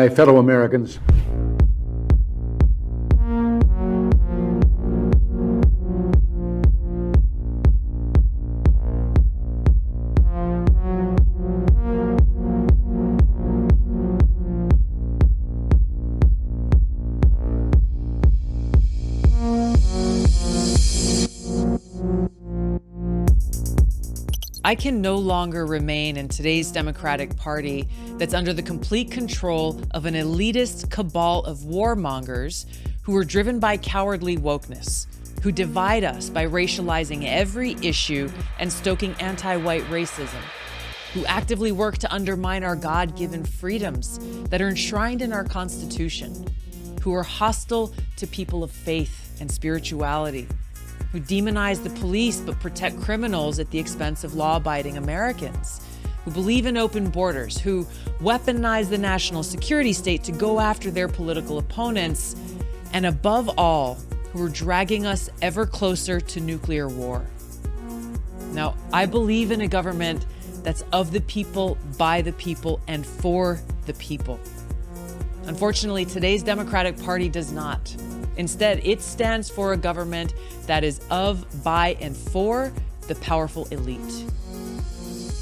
my fellow Americans. I can no longer remain in today's Democratic Party that's under the complete control of an elitist cabal of warmongers who are driven by cowardly wokeness, who divide us by racializing every issue and stoking anti-white racism, who actively work to undermine our God-given freedoms that are enshrined in our Constitution, who are hostile to people of faith and spirituality, who demonize the police but protect criminals at the expense of law-abiding Americans, who believe in open borders, who weaponize the national security state to go after their political opponents, and above all, who are dragging us ever closer to nuclear war. Now, I believe in a government that's of the people, by the people, and for the people. Unfortunately, today's Democratic Party does not. Instead, it stands for a government that is of, by, and for the powerful elite.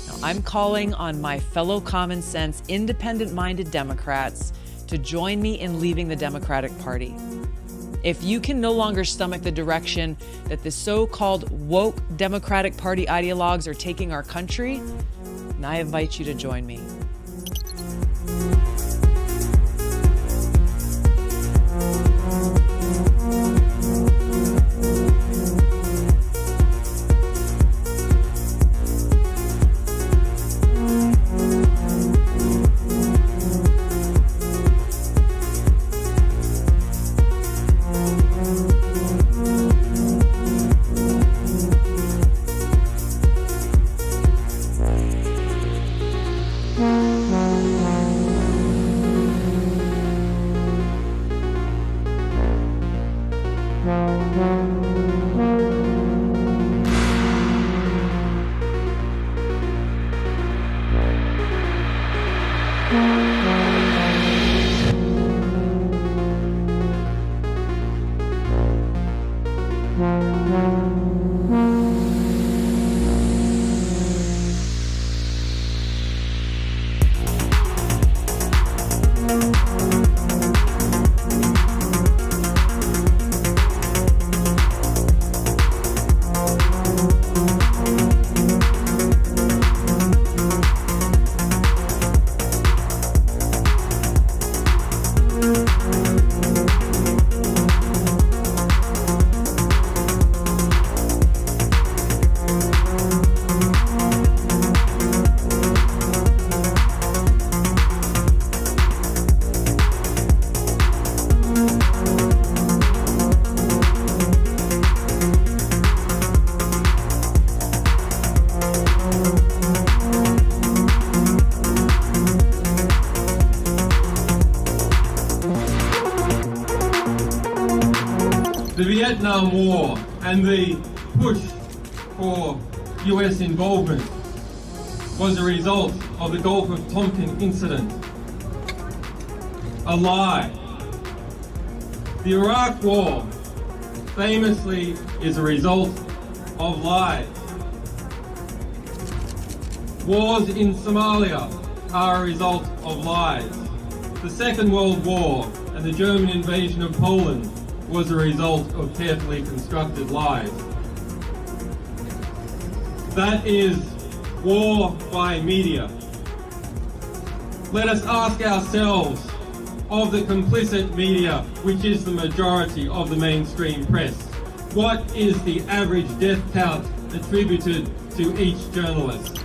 Now, I'm calling on my fellow common sense, independent-minded Democrats to join me in leaving the Democratic Party. If you can no longer stomach the direction that the so-called woke Democratic Party ideologues are taking our country, then I invite you to join me. The Vietnam War and the push for US involvement was a result of the Gulf of Tonkin incident. A lie. The Iraq War famously is a result of lies. Wars in Somalia are a result of lies. The Second World War and the German invasion of Poland was a result of carefully constructed lies. That is war by media. Let us ask ourselves, of the complicit media, which is the majority of the mainstream press, what is the average death count attributed to each journalist?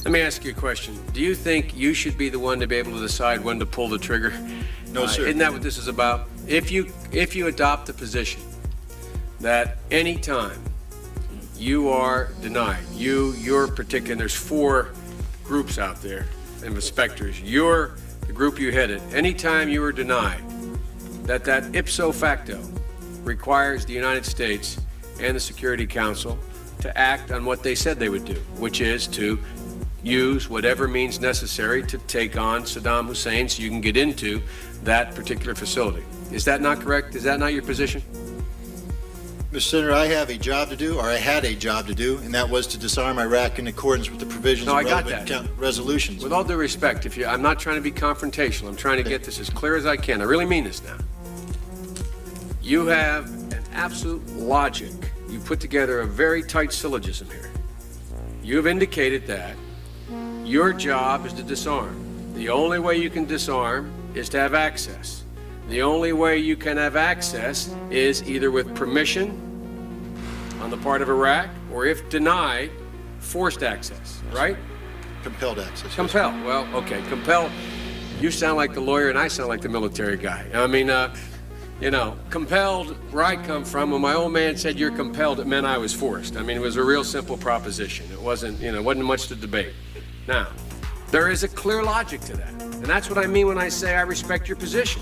Let me ask you a question. Do you think you should be the one to be able to decide when to pull the trigger? No, sir. Isn't that what this is about? If you adopt the position that any time you are denied, your particular, and there's 4 groups out there and inspectors, you're the group you headed, anytime you are denied, that ipso facto requires the United States and the Security Council to act on what they said they would do, which is to use whatever means necessary to take on Saddam Hussein so you can get into that particular facility. Is that not correct? Is that not your position? Mr. Senator, I have a job to do, or I had a job to do, and that was to disarm Iraq in accordance with the provisions of relevant resolutions. With all due respect, I'm not trying to be confrontational. I'm trying to get this as clear as I can. I really mean this now. You have an absolute logic. You put together a very tight syllogism here. You have indicated that your job is to disarm. The only way you can disarm is to have access. The only way you can have access is either with permission on the part of Iraq, or if denied, forced access, right? Compelled access. Compelled. Yes. Well, okay. Compelled. You sound like the lawyer and I sound like the military guy. I mean, compelled, where I come from, when my old man said you're compelled, it meant I was forced. I mean, it was a real simple proposition. It wasn't much to debate. Now, there is a clear logic to that. And that's what I mean when I say I respect your position.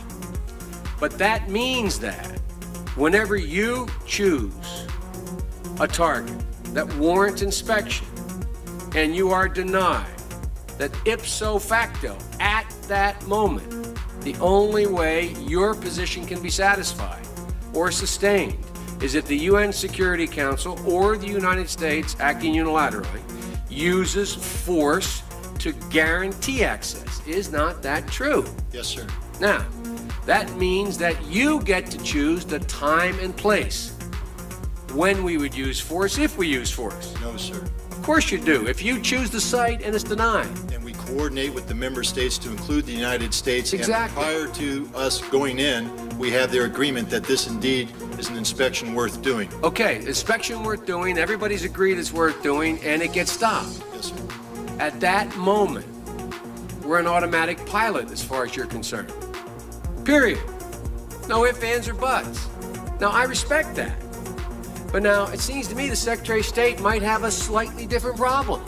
But that means that whenever you choose a target that warrants inspection and you are denied, that ipso facto, at that moment, the only way your position can be satisfied or sustained is if the UN Security Council or the United States, acting unilaterally, uses force to guarantee access. Is not that true? Yes, sir. Now, that means that you get to choose the time and place when we would use force, if we use force. No, sir. Of course you do. If you choose the site and it's denied. And we coordinate with the member states to include the United States. Exactly. And prior to us going in, we have their agreement that this indeed is an inspection worth doing. Okay, inspection worth doing, everybody's agreed it's worth doing, and it gets stopped. Yes, sir. At that moment, we're an automatic pilot as far as you're concerned. Period. No ifs, ands, or buts. Now, I respect that. But now, it seems to me the Secretary of State might have a slightly different problem.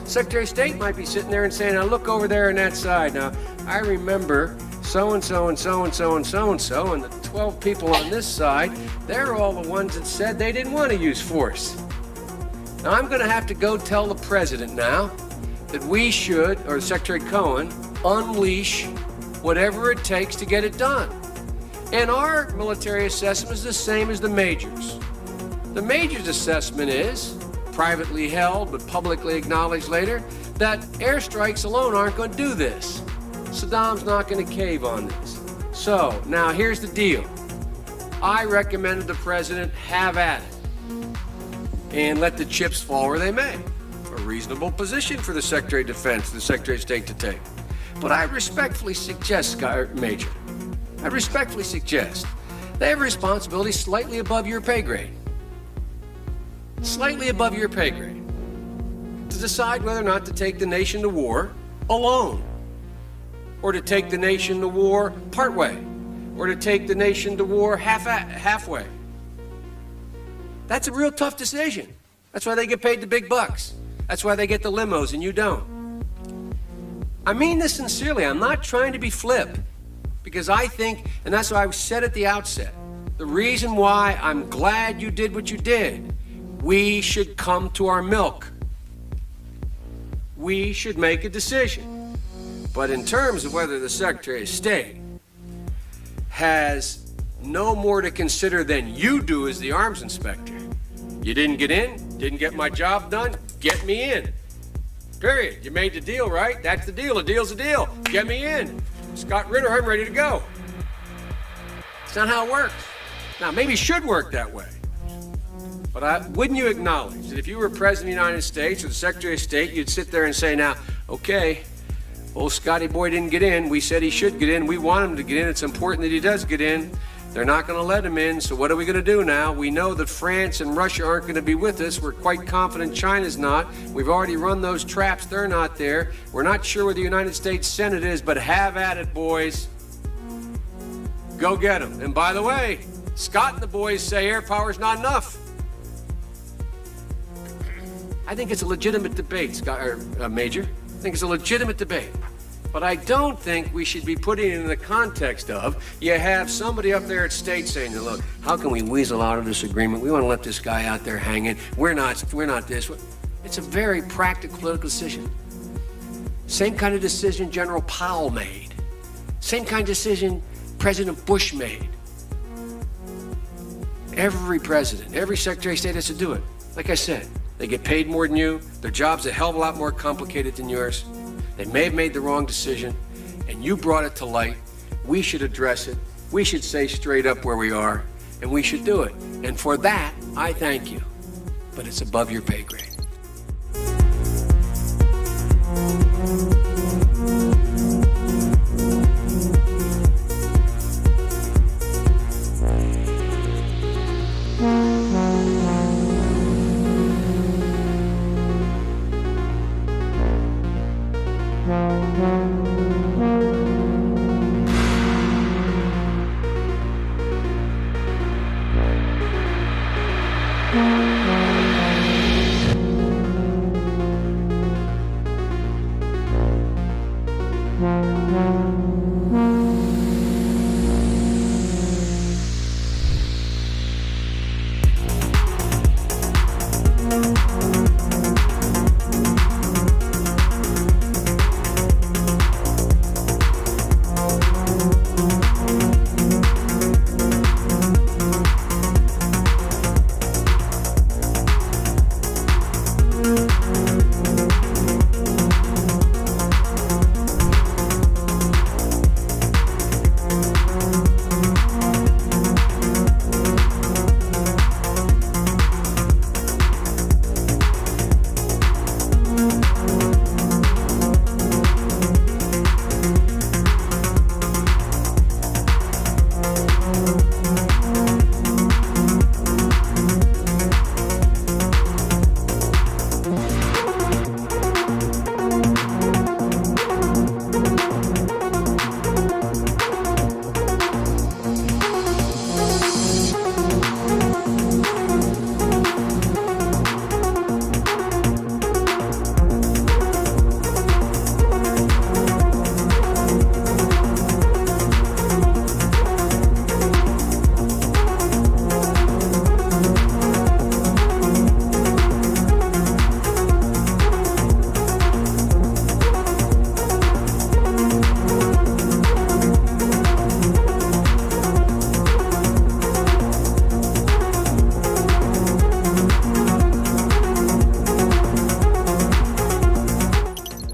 Secretary of State might be sitting there and saying, now look over there on that side. Now, I remember so-and-so and so-and-so and so-and-so, and the 12 people on this side, they're all the ones that said they didn't want to use force. Now, I'm going to have to go tell the president now that we should, or Secretary Cohen, unleash whatever it takes to get it done. And our military assessment is the same as the majors. The majors' assessment is, privately held but publicly acknowledged later, that airstrikes alone aren't going to do this. Saddam's not going to cave on this. So, now here's the deal. I recommended the president have at it and let the chips fall where they may. A reasonable position for the Secretary of Defense, the Secretary of State to take. But I respectfully suggest, Major, they have a responsibility slightly above your pay grade. slightly above your pay grade, to decide whether or not to take the nation to war alone, or to take the nation to war partway, or to take the nation to war halfway. That's a real tough decision. That's why they get paid the big bucks. That's why they get the limos and you don't. I mean this sincerely. I'm not trying to be flip, because I think, and that's why I said at the outset, the reason why I'm glad you did what you did, we should come to our milk. We should make a decision. But in terms of whether the Secretary of State has no more to consider than you do as the arms inspector, you didn't get in, didn't get my job done, get me in. Period. You made the deal, right? That's the deal. A deal's a deal. Get me in. Scott Ritter, I'm ready to go. It's not how it works. Now, maybe it should work that way. But wouldn't you acknowledge that if you were President of the United States or the Secretary of State, you'd sit there and say, now, okay, old Scotty boy didn't get in. We said he should get in. We want him to get in. It's important that he does get in. They're not going to let him in, so what are we going to do now? We know that France and Russia aren't going to be with us. We're quite confident China's not. We've already run those traps. They're not there. We're not sure where the United States Senate is, but have at it, boys. Go get them. And by the way, Scott and the boys say air power's not enough. I think it's a legitimate debate, Major. I think it's a legitimate debate. But I don't think we should be putting it in the context of, you have somebody up there at state saying, look, how can we weasel out of this agreement? We want to let this guy out there hanging. We're not this. It's a very practical political decision. Same kind of decision General Powell made. Same kind of decision President Bush made. Every president, every Secretary of State has to do it. Like I said, they get paid more than you. Their job's a hell of a lot more complicated than yours. They may have made the wrong decision, and you brought it to light. We should address it. We should say straight up where we are, and we should do it. And for that, I thank you. But it's above your pay grade.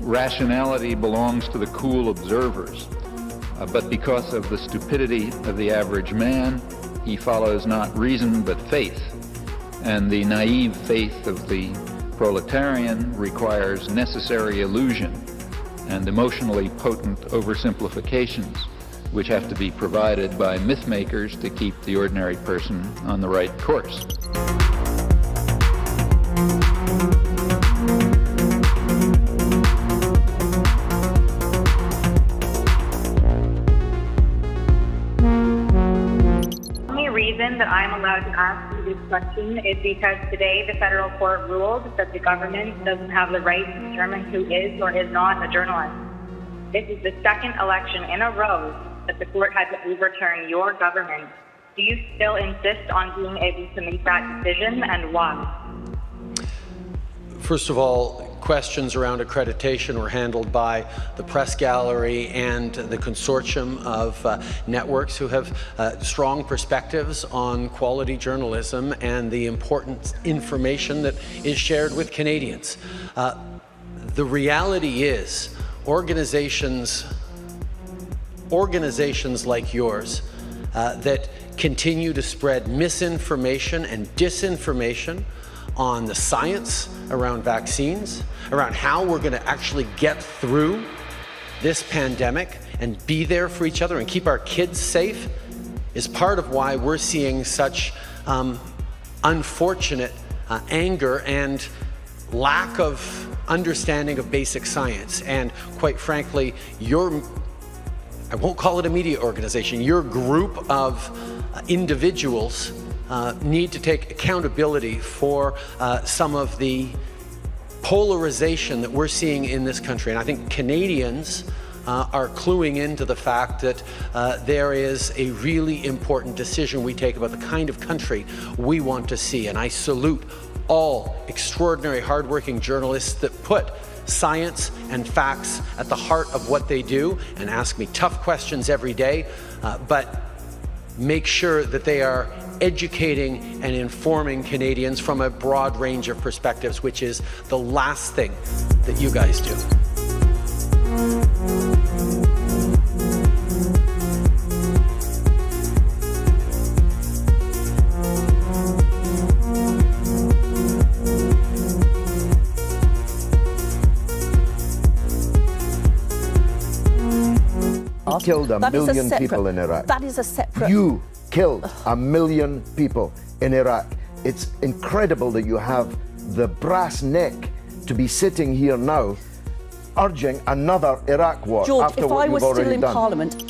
Rationality belongs to the cool observers, but because of the stupidity of the average man, he follows not reason but faith, and the naive faith of the proletarian requires necessary illusion and emotionally potent oversimplifications, which have to be provided by myth makers to keep the ordinary person on the right course. allowed to ask you this question is because today the federal court ruled that the government doesn't have the right to determine who is or is not a journalist. This is the second election in a row that the court had to overturn your government. Do you still insist on being able to make that decision, and why? First of all, questions around accreditation were handled by the press gallery and the consortium of networks who have strong perspectives on quality journalism and the important information that is shared with Canadians. The reality is organizations like yours that continue to spread misinformation and disinformation on the science around vaccines, around how we're going to actually get through this pandemic and be there for each other and keep our kids safe, is part of why we're seeing such unfortunate anger and lack of understanding of basic science. And quite frankly, I won't call it a media organization, your group of individuals need to take accountability for some of the polarization that we're seeing in this country. And I think Canadians are cluing into the fact that there is a really important decision we take about the kind of country we want to see. And I salute all extraordinary, hardworking journalists that put science and facts at the heart of what they do and ask me tough questions every day, but make sure that they are educating and informing Canadians from a broad range of perspectives, which is the last thing that you guys do. You killed a million people in Iraq. That is a separate... You killed 1 million people in Iraq. It's incredible that you have the brass neck to be sitting here now urging another Iraq war. George, after if what I was you've still already in done. Parliament...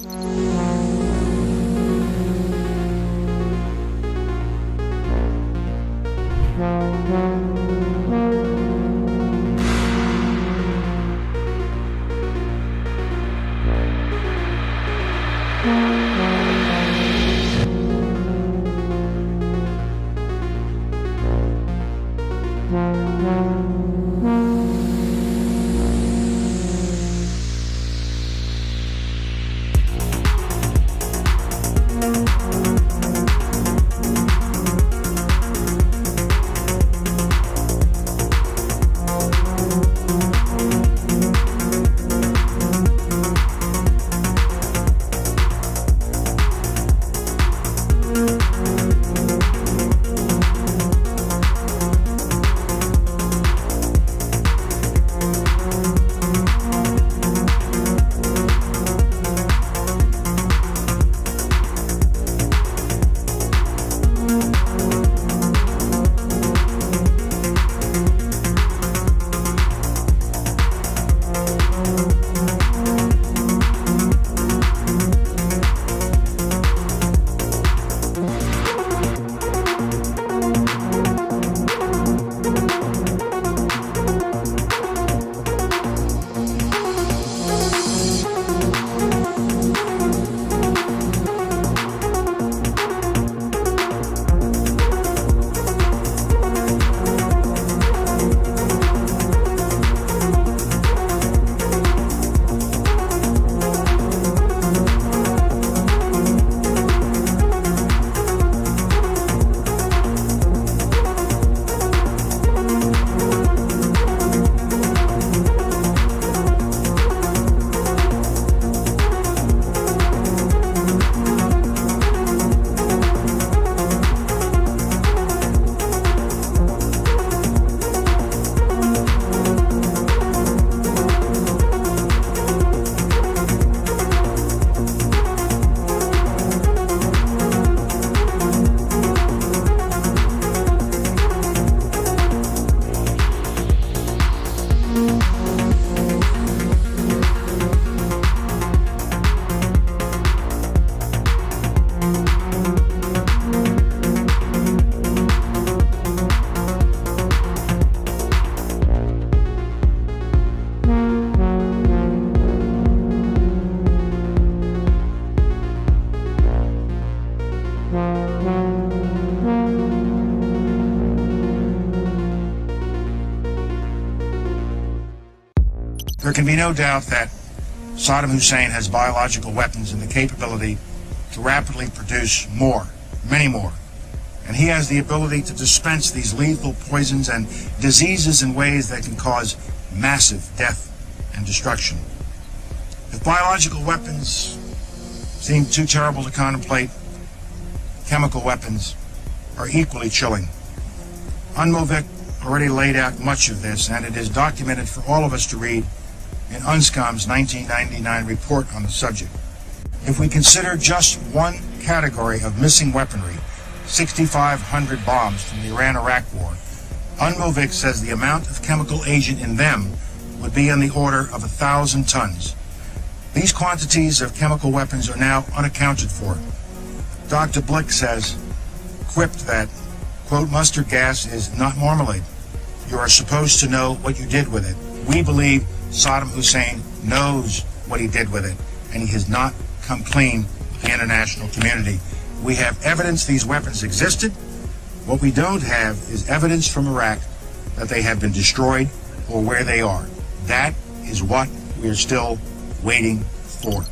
There can be no doubt that Saddam Hussein has biological weapons and the capability to rapidly produce more, many more. And he has the ability to dispense these lethal poisons and diseases in ways that can cause massive death and destruction. If biological weapons seem too terrible to contemplate, chemical weapons are equally chilling. UNMOVIC already laid out much of this, and it is documented for all of us to read in UNSCOM's 1999 report on the subject. If we consider just one category of missing weaponry, 6,500 bombs from the Iran-Iraq war, UNMOVIC says the amount of chemical agent in them would be in the order of 1,000 tons. These quantities of chemical weapons are now unaccounted for. Dr. Blick says, quipped that, quote, mustard gas is not marmalade. You are supposed to know what you did with it. We believe Saddam Hussein knows what he did with it, and he has not come clean with the international community. We have evidence these weapons existed. What we don't have is evidence from Iraq that they have been destroyed or where they are. That is what we are still waiting for.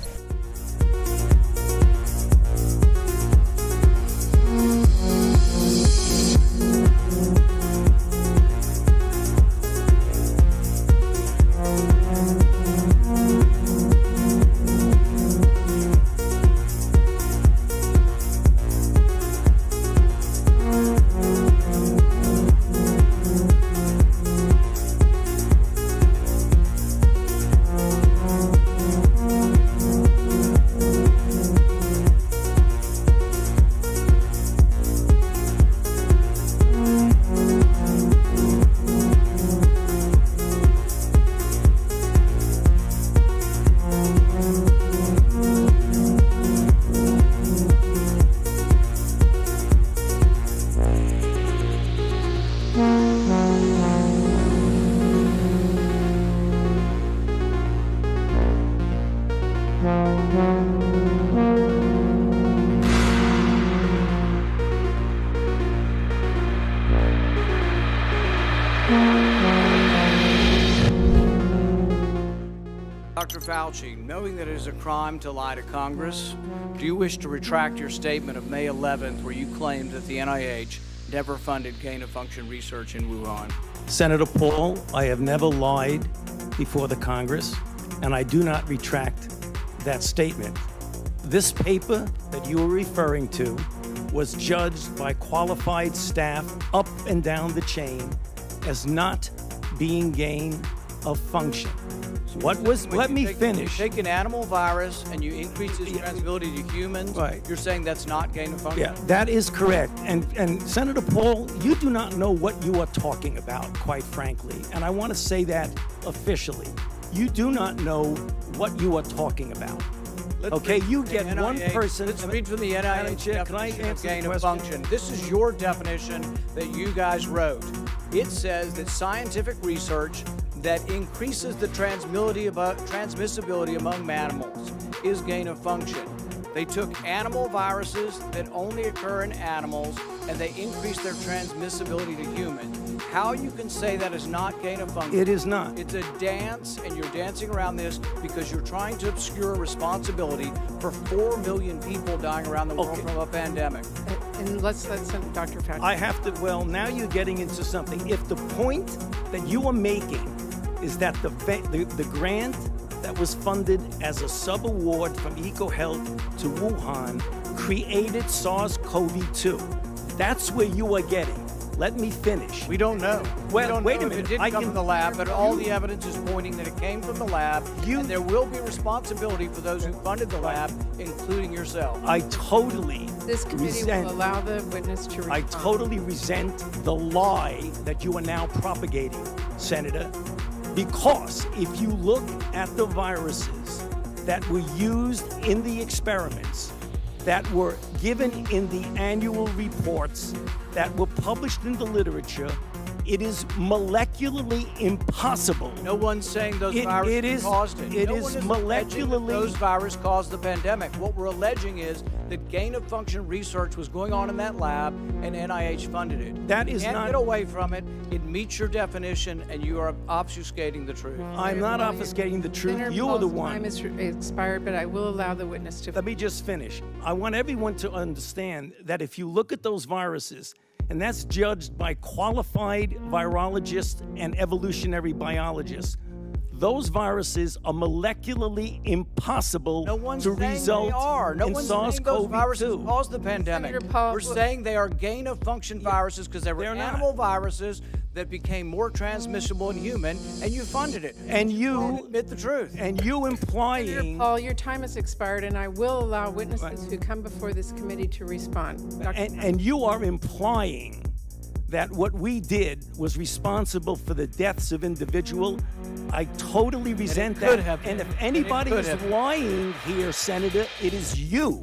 Dr. Fauci, knowing that it is a crime to lie to Congress, do you wish to retract your statement of May 11th where you claimed that the NIH never funded gain-of-function research in Wuhan? Senator Paul, I have never lied before the Congress, and I do not retract that statement. This paper that you are referring to was judged by qualified staff up and down the chain as not being gain of function. Let me finish. You take an animal virus and you increase its transmissibility to humans. Right. You're saying that's not gain of function? Yeah, that is correct. And Senator Paul, you do not know what you are talking about, quite frankly. And I want to say that officially. You do not know what you are talking about. Okay, you get one person. Let's read from the NIH definition of gain of function. This is your definition that you guys wrote. It says that scientific research that increases the transmissibility among mammals is gain of function. They took animal viruses that only occur in animals and they increased their transmissibility to humans. How you can say that is not gain of function? It is not. It's a dance, and you're dancing around this because you're trying to obscure responsibility for 4 million people dying around the world from a pandemic. And let's Dr. Fauci. I have to, well, now you're getting into something. If the point that you are making is that the grant that was funded as a sub-award from EcoHealth to Wuhan created SARS-CoV-2. That's where you are getting. Let me finish. We don't know. Well, wait a minute. It didn't come from the lab, but all the evidence is pointing that it came from the lab, and there will be responsibility for those who funded the lab, including yourself. I totally This committee will allow the witness to respond. I totally resent the lie that you are now propagating, Senator, because if you look at the viruses that were used in the experiments, that were given in the annual reports, that were published in the literature, it is molecularly impossible. No one's saying those viruses caused it. It is molecularly. Those viruses caused the pandemic. What we're alleging is that gain-of-function research was going on in that lab and NIH funded it. That is you can't not... get away from it. It meets your definition, and you are obfuscating the truth. I'm not obfuscating the truth. Senator You are the Paul's one. time is expired, but I will allow the witness to... Let me just finish. I want everyone to understand that if you look at those viruses, and that's judged by qualified virologists and evolutionary biologists, those viruses are molecularly impossible to result No in one's saying those viruses SARS-CoV-2. caused the pandemic. Senator Paul, We're saying they are gain-of-function viruses because they were They're not. animal viruses that became more transmissible in human, and you funded it. And Don't you admit the truth. and you Senator implying Paul, your time has expired, and I will allow witnesses who come before this committee to respond. Dr. and you are implying that what we did was responsible for the deaths of individuals. I totally resent could that. have And been. if anybody And it is could have. lying here, Senator, it is you.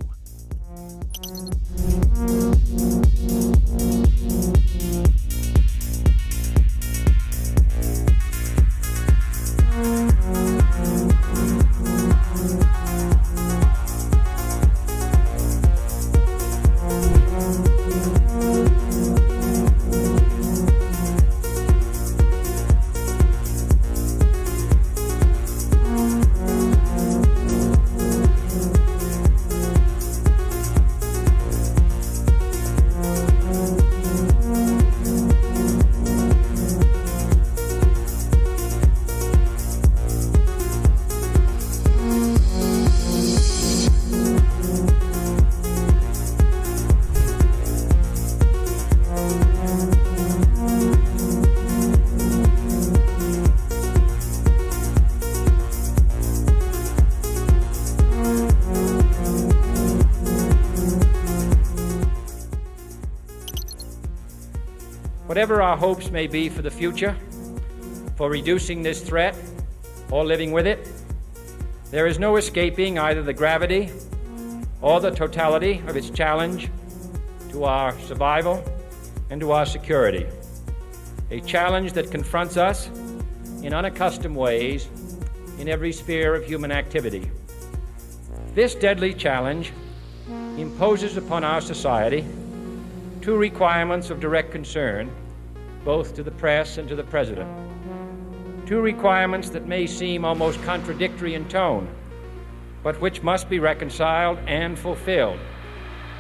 Whatever our hopes may be for the future, for reducing this threat or living with it, there is no escaping either the gravity or the totality of its challenge to our survival and to our security. A challenge that confronts us in unaccustomed ways in every sphere of human activity. This deadly challenge imposes upon our society two requirements of direct concern, both to the press and to the President. Two requirements that may seem almost contradictory in tone, but which must be reconciled and fulfilled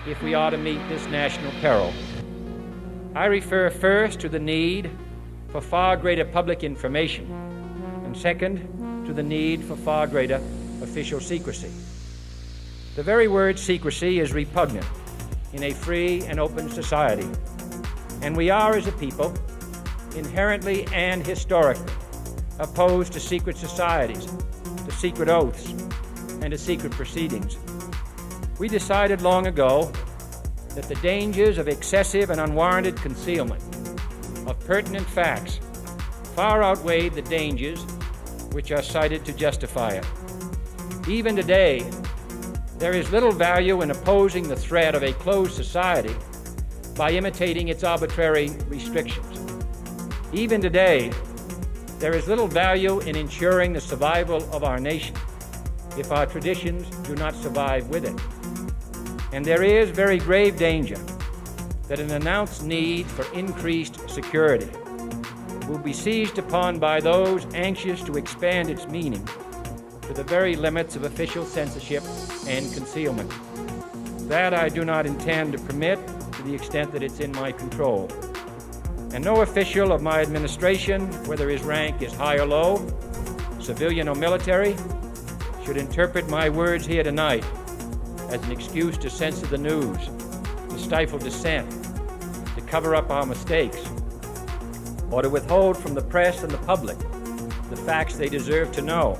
if we are to meet this national peril. I refer first to the need for far greater public information, and second, to the need for far greater official secrecy. The very word secrecy is repugnant in a free and open society, and we are, as a people, inherently and historically opposed to secret societies, to secret oaths, and to secret proceedings. We decided long ago that the dangers of excessive and unwarranted concealment of pertinent facts far outweighed the dangers which are cited to justify it. Even today, there is little value in opposing the threat of a closed society by imitating its arbitrary restrictions. Even today, there is little value in ensuring the survival of our nation if our traditions do not survive with it. And there is very grave danger that an announced need for increased security will be seized upon by those anxious to expand its meaning to the very limits of official censorship and concealment. That I do not intend to permit to the extent that it's in my control. And no official of my administration, whether his rank is high or low, civilian or military, should interpret my words here tonight as an excuse to censor the news, to stifle dissent, to cover up our mistakes, or to withhold from the press and the public the facts they deserve to know.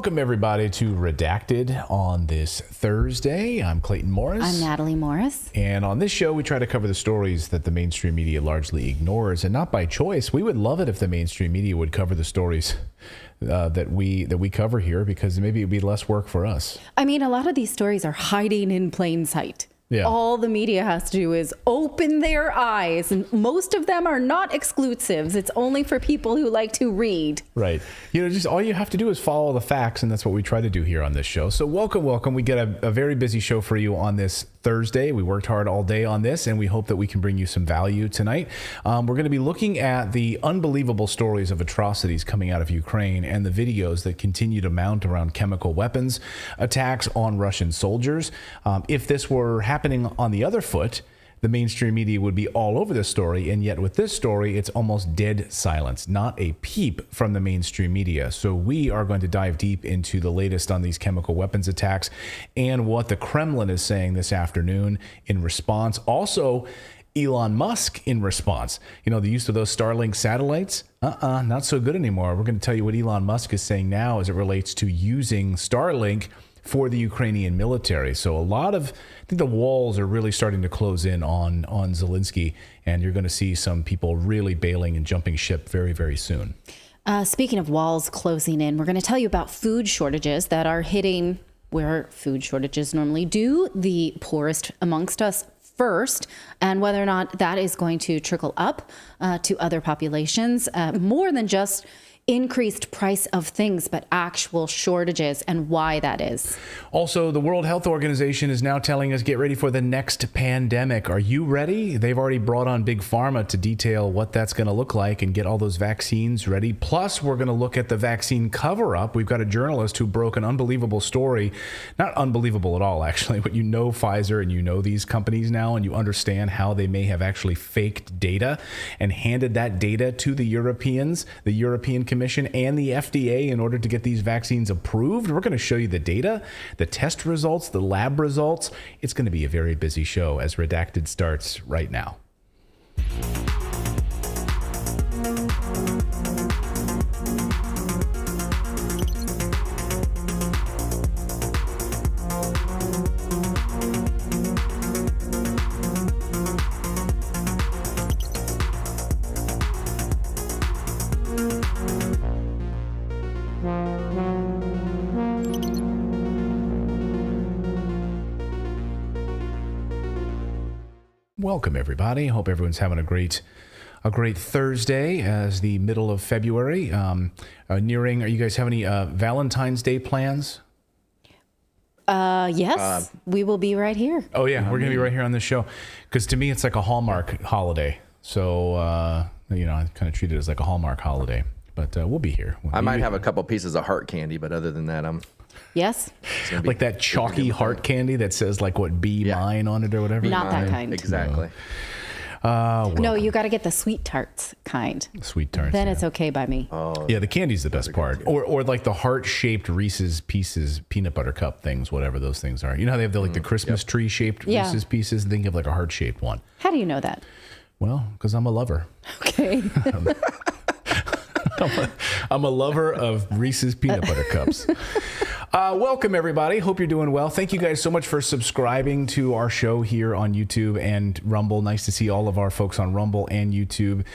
Welcome, everybody, to Redacted on this Thursday. I'm Clayton Morris. I'm Natali Morris. And on this show, we try to cover the stories that the mainstream media largely ignores, and not by choice. We would love it if the mainstream media would cover the stories that we cover here, because maybe it would be less work for us. I mean, a lot of these stories are hiding in plain sight. Yeah. All the media has to do is open their eyes, and most of them are not exclusives. It's only for people who like to read. Right. Just all you have to do is follow the facts, and that's what we try to do here on this show. So welcome. We get a very busy show for you on this Thursday. We worked hard all day on this, and we hope that we can bring you some value tonight. We're going to be looking at the unbelievable stories of atrocities coming out of Ukraine and the videos that continue to mount around chemical weapons, attacks on Russian soldiers. If this were happening on the other foot, the mainstream media would be all over this story, and yet with this story, it's almost dead silence, not a peep from the mainstream media. So we are going to dive deep into the latest on these chemical weapons attacks and what the Kremlin is saying this afternoon in response. Also, Elon Musk in response. The use of those Starlink satellites, not so good anymore. We're going to tell you what Elon Musk is saying now as it relates to using Starlink for the Ukrainian military. So I think the walls are really starting to close in on Zelensky, and you're going to see some people really bailing and jumping ship very, very soon. Speaking of walls closing in, we're going to tell you about food shortages that are hitting where food shortages normally do, the poorest amongst us first, and whether or not that is going to trickle up to other populations, more than just increased price of things, but actual shortages, and why that is. Also, the World Health Organization is now telling us, get ready for the next pandemic. Are you ready? They've already brought on Big Pharma to detail what that's going to look like and get all those vaccines ready. Plus, we're going to look at the vaccine cover-up. We've got a journalist who broke an unbelievable story. Not unbelievable at all, actually, but Pfizer and these companies now, and you understand how they may have actually faked data and handed that data to the Europeans, the European Commission, and the FDA in order to get these vaccines approved. We're going to show you the data, the test results, the lab results. It's going to be a very busy show as Redacted starts right now. Welcome, everybody. Hope everyone's having a great Thursday as the middle of February nearing. Are you guys have any Valentine's Day plans? Yes, we will be right here. Oh yeah, we're gonna be right here on this show, because to me it's like a Hallmark holiday. So I kind of treat it as like a Hallmark holiday. But we'll be here. I might have a couple pieces of heart candy, but other than that, Yes. Like that chalky heart candy that says like be mine on it or whatever. Not that kind. Exactly. No, you got to get the sweet tarts kind. Sweet tarts. Then it's okay by me. Oh, yeah, the candy's the best part. Or like the heart-shaped Reese's Pieces peanut butter cup things, whatever those things are. You know how they have the Christmas tree-shaped Reese's Pieces? They have like a heart-shaped one. How do you know that? Well, because I'm a lover. Okay. I'm a lover of Reese's peanut butter cups. Welcome, everybody. Hope you're doing well. Thank you guys so much for subscribing to our show here on YouTube and Rumble. Nice to see all of our folks on Rumble and YouTube.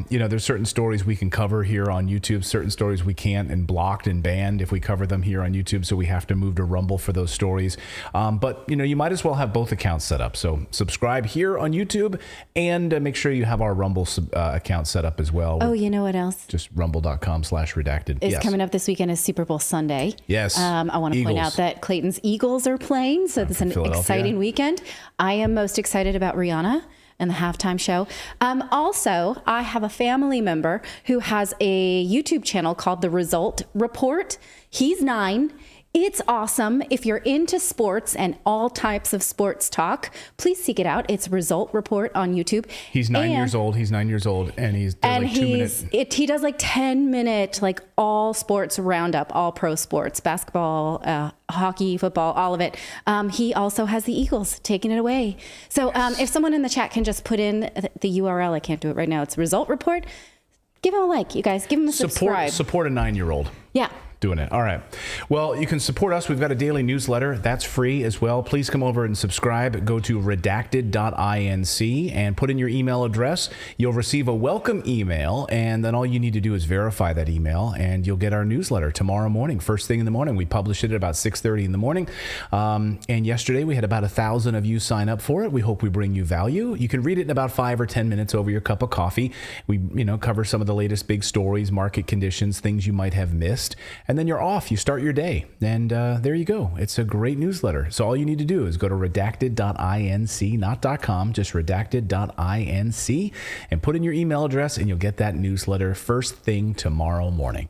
There's certain stories we can cover here on YouTube, certain stories we can't, and blocked and banned if we cover them here on YouTube, so we have to move to Rumble for those stories. But you might as well have both accounts set up. So subscribe here on YouTube and make sure you have our Rumble account set up as well. Oh, you know what else? Just rumble.com/redacted. It's coming up this weekend is Super Bowl Sunday. Yes. I want to point out that Clayton's Eagles are playing, so it's an exciting weekend. I am most excited about Rihanna and the halftime show. Also, I have a family member who has a YouTube channel called The Result Report. He's 9. It's awesome. If you're into sports and all types of sports talk, please seek it out. It's Result Report on YouTube. He's 9 years old. He's 9 years old, and he does like 10-minute all sports roundup, all pro sports, basketball, hockey, football, all of it. He also has the Eagles taking it away. So if someone in the chat can just put in the URL, I can't do it right now. It's Result Report. Give him a like, you guys. Give him a subscribe. Support a 9-year-old. Yeah. doing it. All right. Well, you can support us. We've got a daily newsletter. That's free as well. Please come over and subscribe. Go to redacted.inc and put in your email address. You'll receive a welcome email, and then all you need to do is verify that email, and you'll get our newsletter tomorrow morning, first thing in the morning. We publish it at about 6:30 in the morning. And yesterday we had about 1,000 of you sign up for it. We hope we bring you value. You can read it in about 5 or 10 minutes over your cup of coffee. We, cover some of the latest big stories, market conditions, things you might have missed. And then you're off. You start your day. And there you go. It's a great newsletter. So all you need to do is go to redacted.inc, not .com, just redacted.inc, and put in your email address, and you'll get that newsletter first thing tomorrow morning.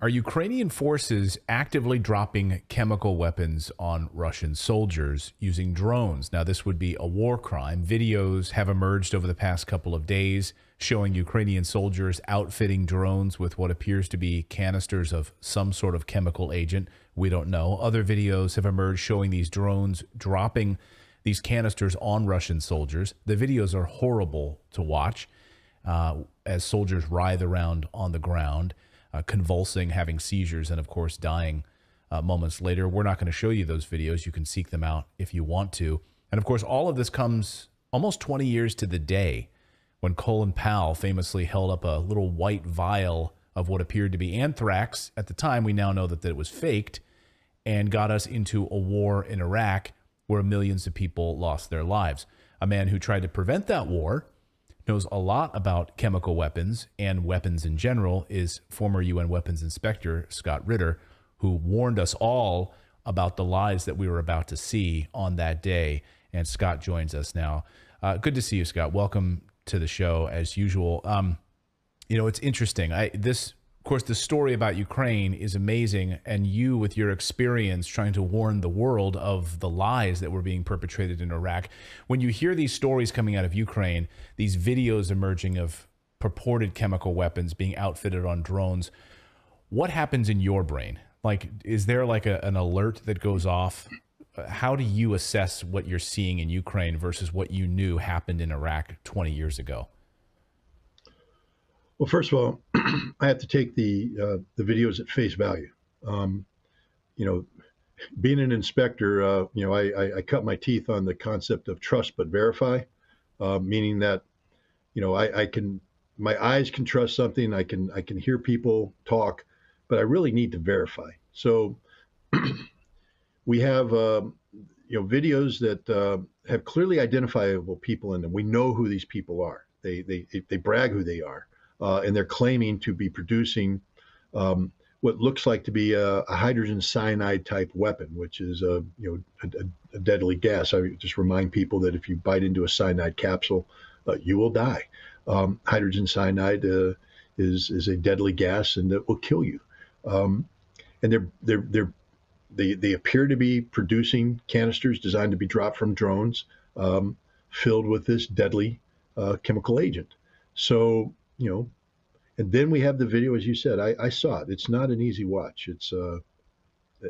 Are Ukrainian forces actively dropping chemical weapons on Russian soldiers using drones? Now, this would be a war crime. Videos have emerged over the past couple of days showing Ukrainian soldiers outfitting drones with what appears to be canisters of some sort of chemical agent. We don't know. Other videos have emerged showing these drones dropping these canisters on Russian soldiers. The videos are horrible to watch as soldiers writhe around on the ground, convulsing, having seizures, and of course dying moments later. We're not going to show you those videos. You can seek them out if you want to. And of course, all of this comes almost 20 years to the day when Colin Powell famously held up a little white vial of what appeared to be anthrax. At the time, we now know that it was faked, and got us into a war in Iraq where millions of people lost their lives. A man who tried to prevent that war, knows a lot about chemical weapons and weapons in general, is former UN weapons inspector Scott Ritter, who warned us all about the lies that we were about to see on that day. And Scott joins us now. Good to see you, Scott. Welcome to the show as usual. It's interesting. Of course, the story about Ukraine is amazing, and you, with your experience trying to warn the world of the lies that were being perpetrated in Iraq, when you hear these stories coming out of Ukraine, these videos emerging of purported chemical weapons being outfitted on drones, what happens in your brain? Like, is there like an alert that goes off? How do you assess what you're seeing in Ukraine versus what you knew happened in Iraq 20 years ago? Well, first of all, I have to take the videos at face value. Being an inspector, I cut my teeth on the concept of trust but verify, meaning that, my eyes can trust something, I can hear people talk, but I really need to verify. So we have, videos that have clearly identifiable people in them. We know who these people are. They brag who they are. And they're claiming to be producing what looks like to be a hydrogen cyanide type weapon, which is a deadly gas. I just remind people that if you bite into a cyanide capsule, you will die. Hydrogen cyanide is a deadly gas, and it will kill you. And they appear to be producing canisters designed to be dropped from drones, filled with this deadly chemical agent. So, and then we have the video, as you said. I saw it. It's not an easy watch. It's,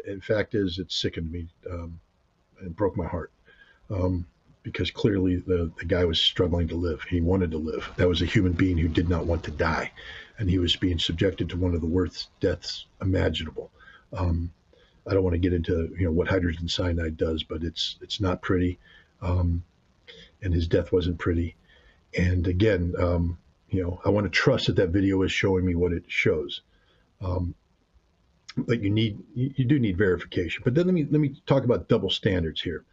in fact, it sickened me and broke my heart because clearly the guy was struggling to live. He wanted to live. That was a human being who did not want to die, and he was being subjected to one of the worst deaths imaginable. I don't want to get into what hydrogen cyanide does, but it's not pretty, and his death wasn't pretty. And again, I want to trust that video is showing me what it shows. But you do need verification. But then let me talk about double standards here.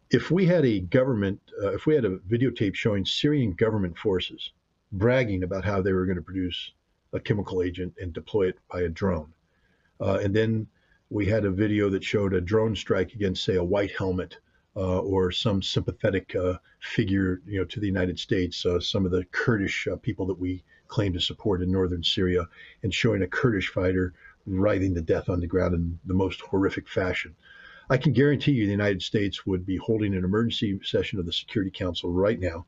If we had a videotape showing Syrian government forces bragging about how they were going to produce a chemical agent and deploy it by a drone, and then we had a video that showed a drone strike against, say, a white helmet, or some sympathetic figure, to the United States, some of the Kurdish people that we claim to support in northern Syria, and showing a Kurdish fighter writhing to death on the ground in the most horrific fashion. I can guarantee you the United States would be holding an emergency session of the Security Council right now,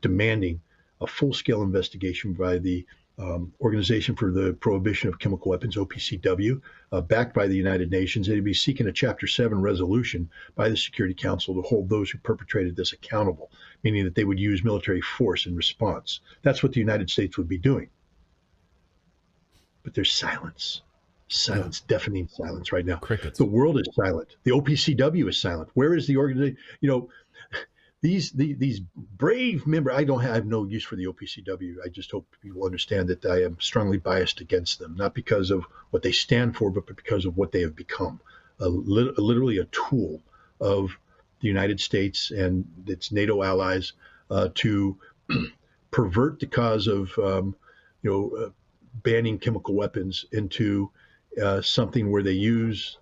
demanding a full-scale investigation by the Organization for the Prohibition of Chemical Weapons, OPCW, backed by the United Nations. They'd be seeking a Chapter 7 resolution by the Security Council to hold those who perpetrated this accountable, meaning that they would use military force in response. That's what the United States would be doing. but there's silence. Silence, deafening silence right now. Crickets. The world is silent. The OPCW is silent. Where is the organization? You know, these brave members. I have no use for the OPCW. I just hope people understand that I am strongly biased against them, not because of what they stand for, but because of what they have become. Literally a tool of the United States and its NATO allies to pervert the cause of banning chemical weapons into something where they use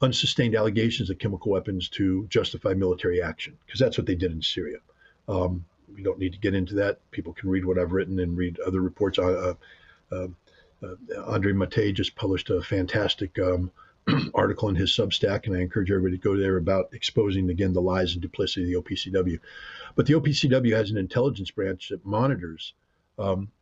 unsustained allegations of chemical weapons to justify military action, because that's what they did in Syria. We don't need to get into that. People can read what I've written and read other reports. Andre Mattei just published a fantastic article in his Substack, and I encourage everybody to go there about exposing, again, the lies and duplicity of the OPCW. But the OPCW has an intelligence branch that monitors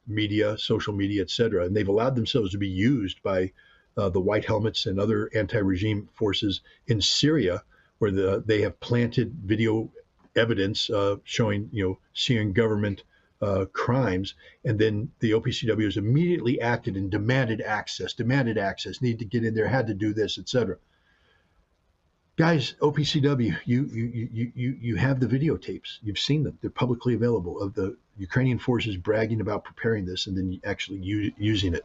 media, social media, et cetera, and they've allowed themselves to be used by the White Helmets and other anti-regime forces in Syria, where they have planted video evidence showing, Syrian government crimes, and then the OPCW has immediately acted and demanded access, need to get in there, had to do this, etc. Guys, OPCW, you have the videotapes. You've seen them. They're publicly available, of the Ukrainian forces bragging about preparing this and then actually using it.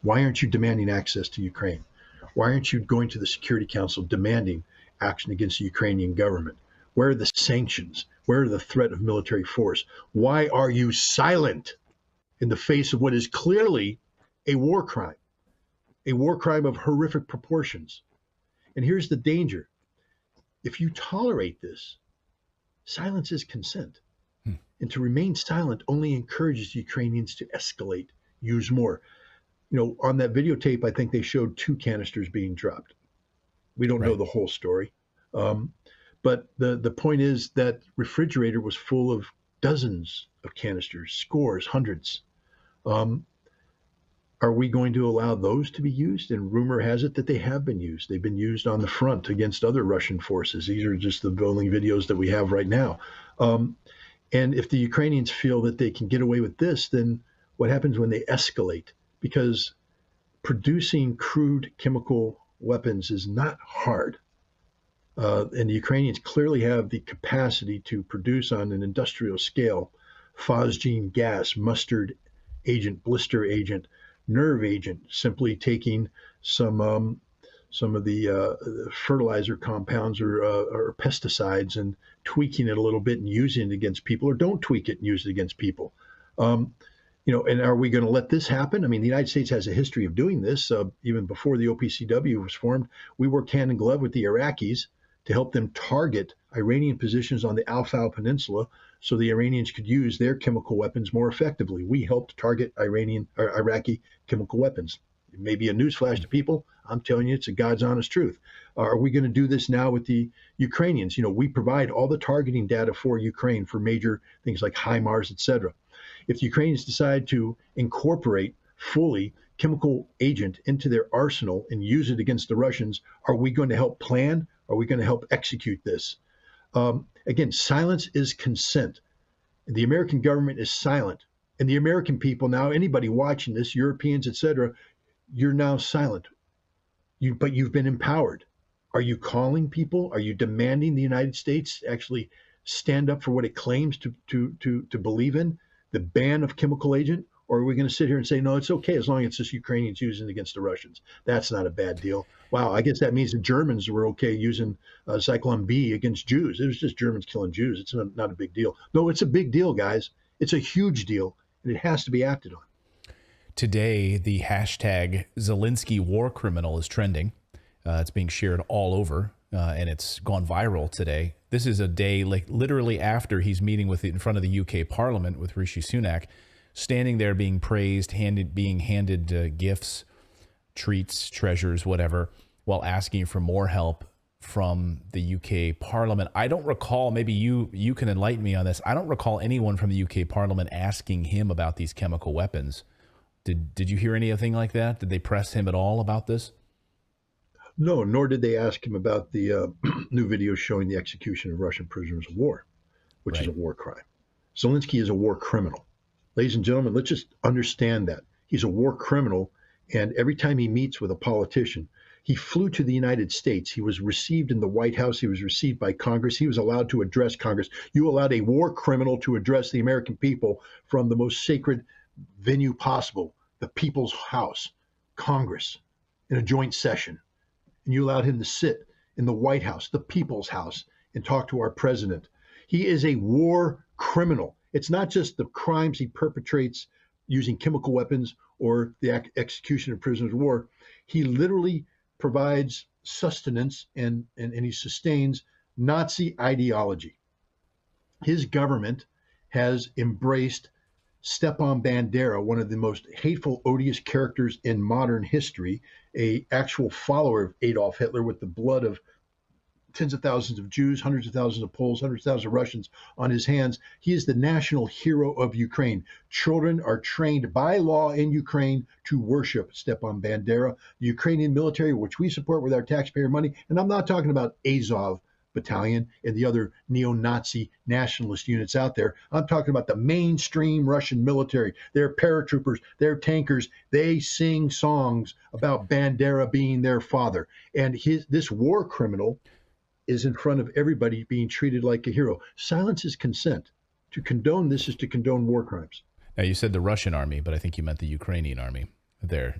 Why aren't you demanding access to Ukraine? Why aren't you going to the Security Council demanding action against the Ukrainian government? Where are the sanctions? Where are the threat of military force? Why are you silent in the face of what is clearly a war crime of horrific proportions? And here's the danger. If you tolerate this, silence is consent. And to remain silent only encourages the Ukrainians to escalate, use more. On that videotape, I think they showed 2 canisters being dropped. We don't know the whole story. But the point is that refrigerator was full of dozens of canisters, scores, hundreds. Are we going to allow those to be used? And rumor has it that they have been used. They've been used on the front against other Russian forces. These are just the only videos that we have right now. And if the Ukrainians feel that they can get away with this, then what happens when they escalate? Because producing crude chemical weapons is not hard. And the Ukrainians clearly have the capacity to produce on an industrial scale phosgene gas, mustard agent, blister agent, nerve agent, simply taking some of the fertilizer compounds or pesticides and tweaking it a little bit and using it against people, or don't tweak it and use it against people. And are we going to let this happen? I mean, the United States has a history of doing this. Even before the OPCW was formed, we worked hand in glove with the Iraqis to help them target Iranian positions on the Al-Fal Peninsula so the Iranians could use their chemical weapons more effectively. We helped target Iraqi chemical weapons. It may be a newsflash to people. I'm telling you, it's a God's honest truth. Are we going to do this now with the Ukrainians? We provide all the targeting data for Ukraine for major things like HIMARS, et cetera. If the Ukrainians decide to incorporate fully chemical agent into their arsenal and use it against the Russians, are we going to help plan? Are we going to help execute this? Again, silence is consent. The American government is silent. And the American people now, anybody watching this, Europeans, et cetera, you're now silent. But you've been empowered. Are you calling people? Are you demanding the United States actually stand up for what it claims to believe in, the ban of chemical agent? Or are we going to sit here and say, no, it's okay as long as it's just Ukrainians using it against the Russians? That's not a bad deal. Wow, I guess that means the Germans were okay using Zyklon B against Jews. It was just Germans killing Jews. It's not a big deal. No, it's a big deal, guys. It's a huge deal, and it has to be acted on. Today, the hashtag Zelensky war criminal is trending. It's being shared all over, and it's gone viral today. This is a day literally after he's meeting in front of the UK Parliament with Rishi Sunak, standing there being praised, being handed gifts, treats, treasures, whatever, while asking for more help from the UK Parliament. I don't recall, maybe you can enlighten me on this, I don't recall anyone from the UK Parliament asking him about these chemical weapons. Did you hear anything like that? Did they press him at all about this? No, nor did they ask him about the new video showing the execution of Russian prisoners of war, which is a war crime. Zelensky is a war criminal. Ladies and gentlemen, let's just understand that. He's a war criminal, And every time he meets with a politician, he flew to the United States. He was received in the White House. He was received by Congress. He was allowed to address Congress. You allowed a war criminal to address the American people from the most sacred venue possible, the People's House, Congress, in a joint session. And you allowed him to sit in the White House, the People's House, and talk to our president. He is a war criminal. It's not just the crimes he perpetrates using chemical weapons or the execution of prisoners of war. He literally provides sustenance and he sustains Nazi ideology. His government has embraced Stepan Bandera, one of the most hateful, odious characters in modern history, a actual follower of Adolf Hitler with the blood of tens of thousands of Jews, hundreds of thousands of Poles, hundreds of thousands of Russians on his hands. He is the national hero of Ukraine. Children are trained by law in Ukraine to worship Stepan Bandera. The Ukrainian military, which we support with our taxpayer money, and I'm not talking about Azov Battalion and the other neo-Nazi nationalist units out there. I'm talking about the mainstream Russian military. They're paratroopers, they're tankers. They sing songs about Bandera being their father. And this war criminal is in front of everybody being treated like a hero. Silence is consent. To condone this is to condone war crimes. Now, you said the Russian army, but I think you meant the Ukrainian army there.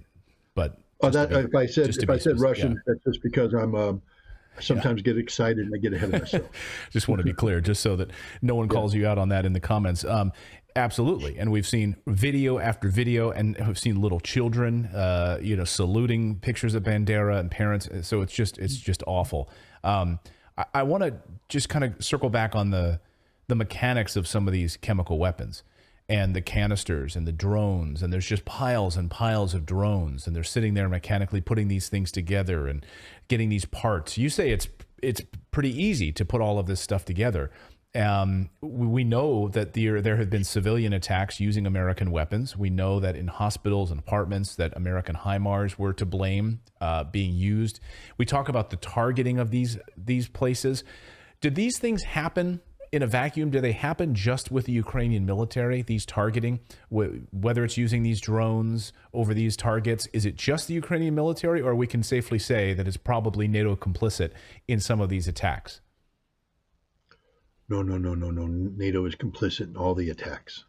But if I said Russian, that's just because I'm sometimes get excited and I get ahead of myself. Just want to be clear, just so that no one calls you out on that in the comments. Absolutely. And we've seen video after video, and we've seen little children, saluting pictures of Bandera and parents. So it's just awful. I want to just kind of circle back on the mechanics of some of these chemical weapons and the canisters and the drones. And there's just piles and piles of drones, and they're sitting there mechanically putting these things together and getting these parts. You say it's pretty easy to put all of this stuff together. We know that there have been civilian attacks using American weapons. We know that in hospitals and apartments that American HIMARS were to blame being used. We talk about the targeting of these places. Did these things happen in a vacuum? Do they happen just with the Ukrainian military, these targeting, whether it's using these drones over these targets? Is it just the Ukrainian military, or we can safely say that it's probably NATO complicit in some of these attacks? No. NATO is complicit in all the attacks.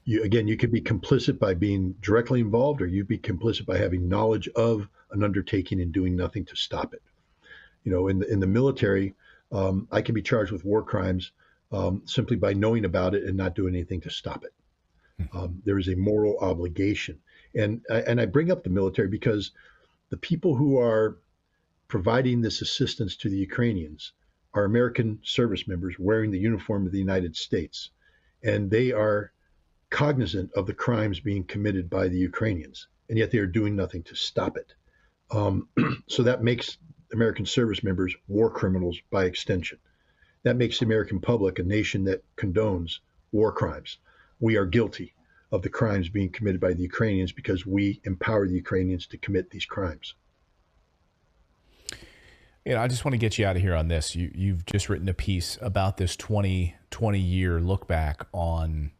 You could be complicit by being directly involved, or you'd be complicit by having knowledge of an undertaking and doing nothing to stop it. In the military, I can be charged with war crimes simply by knowing about it and not doing anything to stop it. There is a moral obligation. And I bring up the military because the people who are providing this assistance to the Ukrainians are American service members wearing the uniform of the United States. And they are cognizant of the crimes being committed by the Ukrainians, and yet they are doing nothing to stop it. So that makes American service members war criminals by extension. That makes the American public a nation that condones war crimes. We are guilty of the crimes being committed by the Ukrainians because we empower the Ukrainians to commit these crimes. I just want to get you out of here on this. You've just written a piece about this 20-year look back on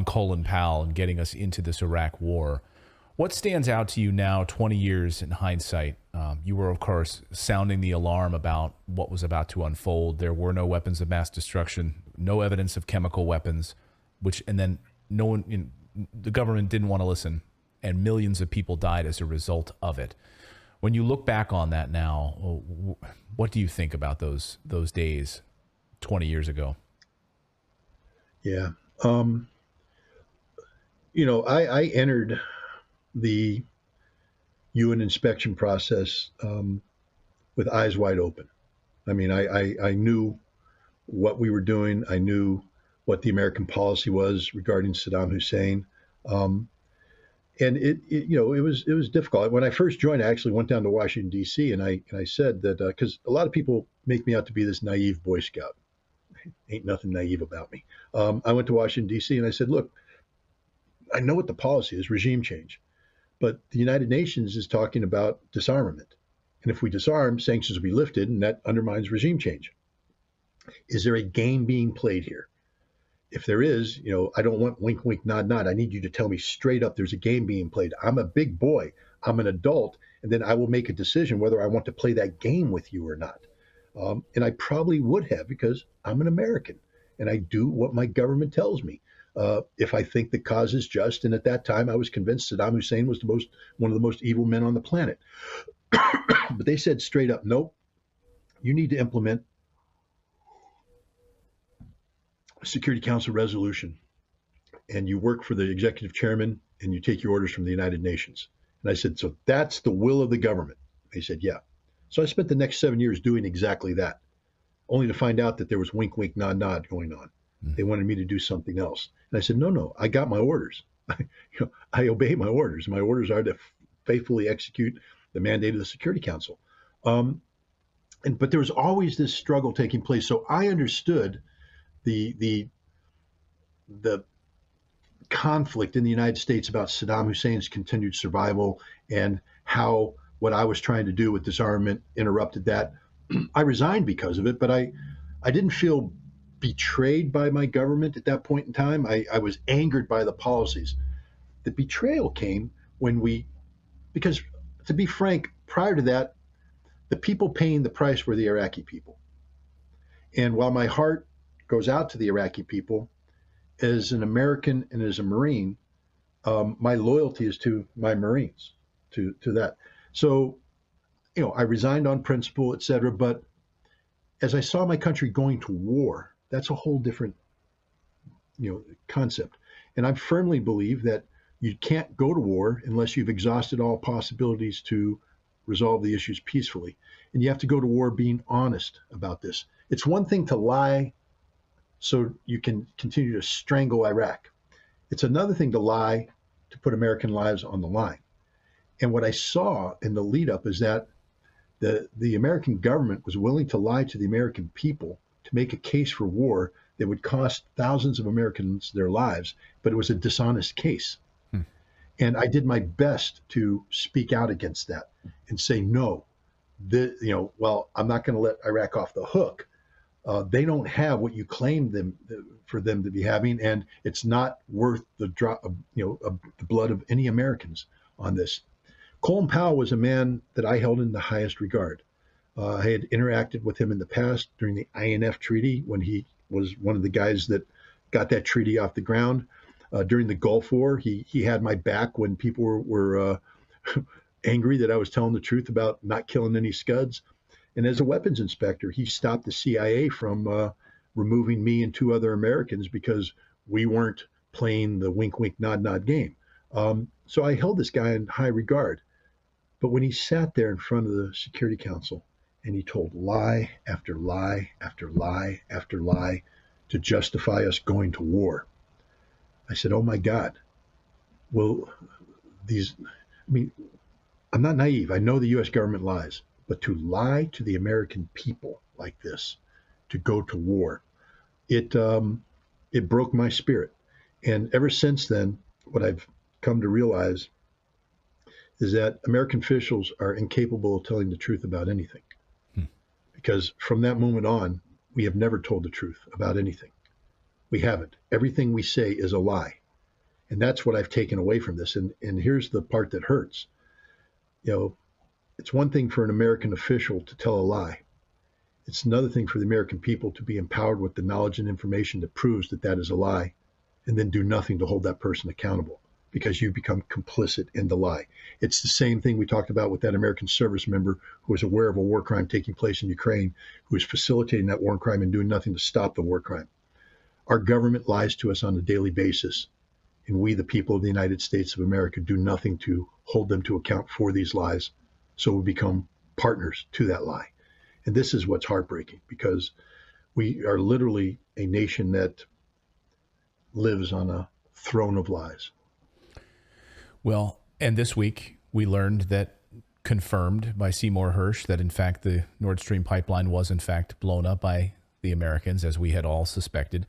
Colin Powell and getting us into this Iraq war. What stands out to you now, 20 years in hindsight? You were, of course, sounding the alarm about what was about to unfold. There were no weapons of mass destruction, no evidence of chemical weapons, and then no one, the government didn't want to listen, and millions of people died as a result of it. When you look back on that now, what do you think about those days 20 years ago? Yeah. I entered the UN inspection process with eyes wide open. I mean, I knew what we were doing. I knew what the American policy was regarding Saddam Hussein. And it was difficult. When I first joined, I actually went down to Washington, D.C., and I said that because a lot of people make me out to be this naive Boy Scout. Ain't nothing naive about me. I went to Washington, D.C., and I said, look, I know what the policy is, regime change. But the United Nations is talking about disarmament. And if we disarm, sanctions will be lifted, and that undermines regime change. Is there a game being played here? if there is, I don't want wink, wink, nod, nod. I need you to tell me straight up there's a game being played. I'm a big boy. I'm an adult. And then I will make a decision whether I want to play that game with you or not. And I probably would have, because I'm an American and I do what my government tells me. If I think the cause is just, and at that time I was convinced Saddam Hussein was one of the most evil men on the planet. But they said straight up, nope, you need to implement a Security Council resolution, and you work for the executive chairman and you take your orders from the United Nations. And I said, so that's the will of the government? They said, yeah. So I spent the next 7 years doing exactly that, only to find out that there was wink, wink, nod, nod going on. They wanted me to do something else. And I said, no, I got my orders. I obey my orders. My orders are to faithfully execute the mandate of the Security Council. But there was always this struggle taking place. So I understood the conflict in the United States about Saddam Hussein's continued survival and how what I was trying to do with disarmament interrupted that. I resigned because of it, but I didn't feel betrayed by my government at that point in time. I was angered by the policies. The betrayal came because to be frank, prior to that, the people paying the price were the Iraqi people. And while my heart goes out to the Iraqi people, as an American and as a Marine, my loyalty is to my Marines, to that. So, I resigned on principle, et cetera. But as I saw my country going to war, that's a whole different, concept. And I firmly believe that you can't go to war unless you've exhausted all possibilities to resolve the issues peacefully. And you have to go to war being honest about this. It's one thing to lie so you can continue to strangle Iraq. It's another thing to lie to put American lives on the line. And what I saw in the lead up is that the American government was willing to lie to the American people to make a case for war that would cost thousands of Americans their lives, but it was a dishonest case. And I did my best to speak out against that and say, no, I'm not going to let Iraq off the hook. They don't have what you claim for them to be having, and it's not worth the drop of, of the blood of any Americans on this. Colin Powell was a man that I held in the highest regard. I had interacted with him in the past during the INF treaty when he was one of the guys that got that treaty off the ground. During the Gulf War, he had my back when people were angry that I was telling the truth about not killing any Scuds. And as a weapons inspector, he stopped the CIA from removing me and 2 other Americans because we weren't playing the wink, wink, nod, nod game. So I held this guy in high regard. But when he sat there in front of the Security Council and he told lie after lie after lie after lie to justify us going to war, I said, oh my God, well, I'm not naive. I know the U.S. government lies, but to lie to the American people like this, to go to war, it broke my spirit. And ever since then, what I've come to realize is that American officials are incapable of telling the truth about anything. Because from that moment on, we have never told the truth about anything. We haven't. Everything we say is a lie. And that's what I've taken away from this. And here's the part that hurts. It's one thing for an American official to tell a lie. It's another thing for the American people to be empowered with the knowledge and information that proves that that is a lie, and then do nothing to hold that person accountable because you become complicit in the lie. It's the same thing we talked about with that American service member who was aware of a war crime taking place in Ukraine, who was facilitating that war crime and doing nothing to stop the war crime. Our government lies to us on a daily basis, and we, the people of the United States of America, do nothing to hold them to account for these lies, so we become partners to that lie. And this is what's heartbreaking, because we are literally a nation that lives on a throne of lies. Well, and this week we learned that, confirmed by Seymour Hersh, that in fact the Nord Stream pipeline was in fact blown up by the Americans, as we had all suspected.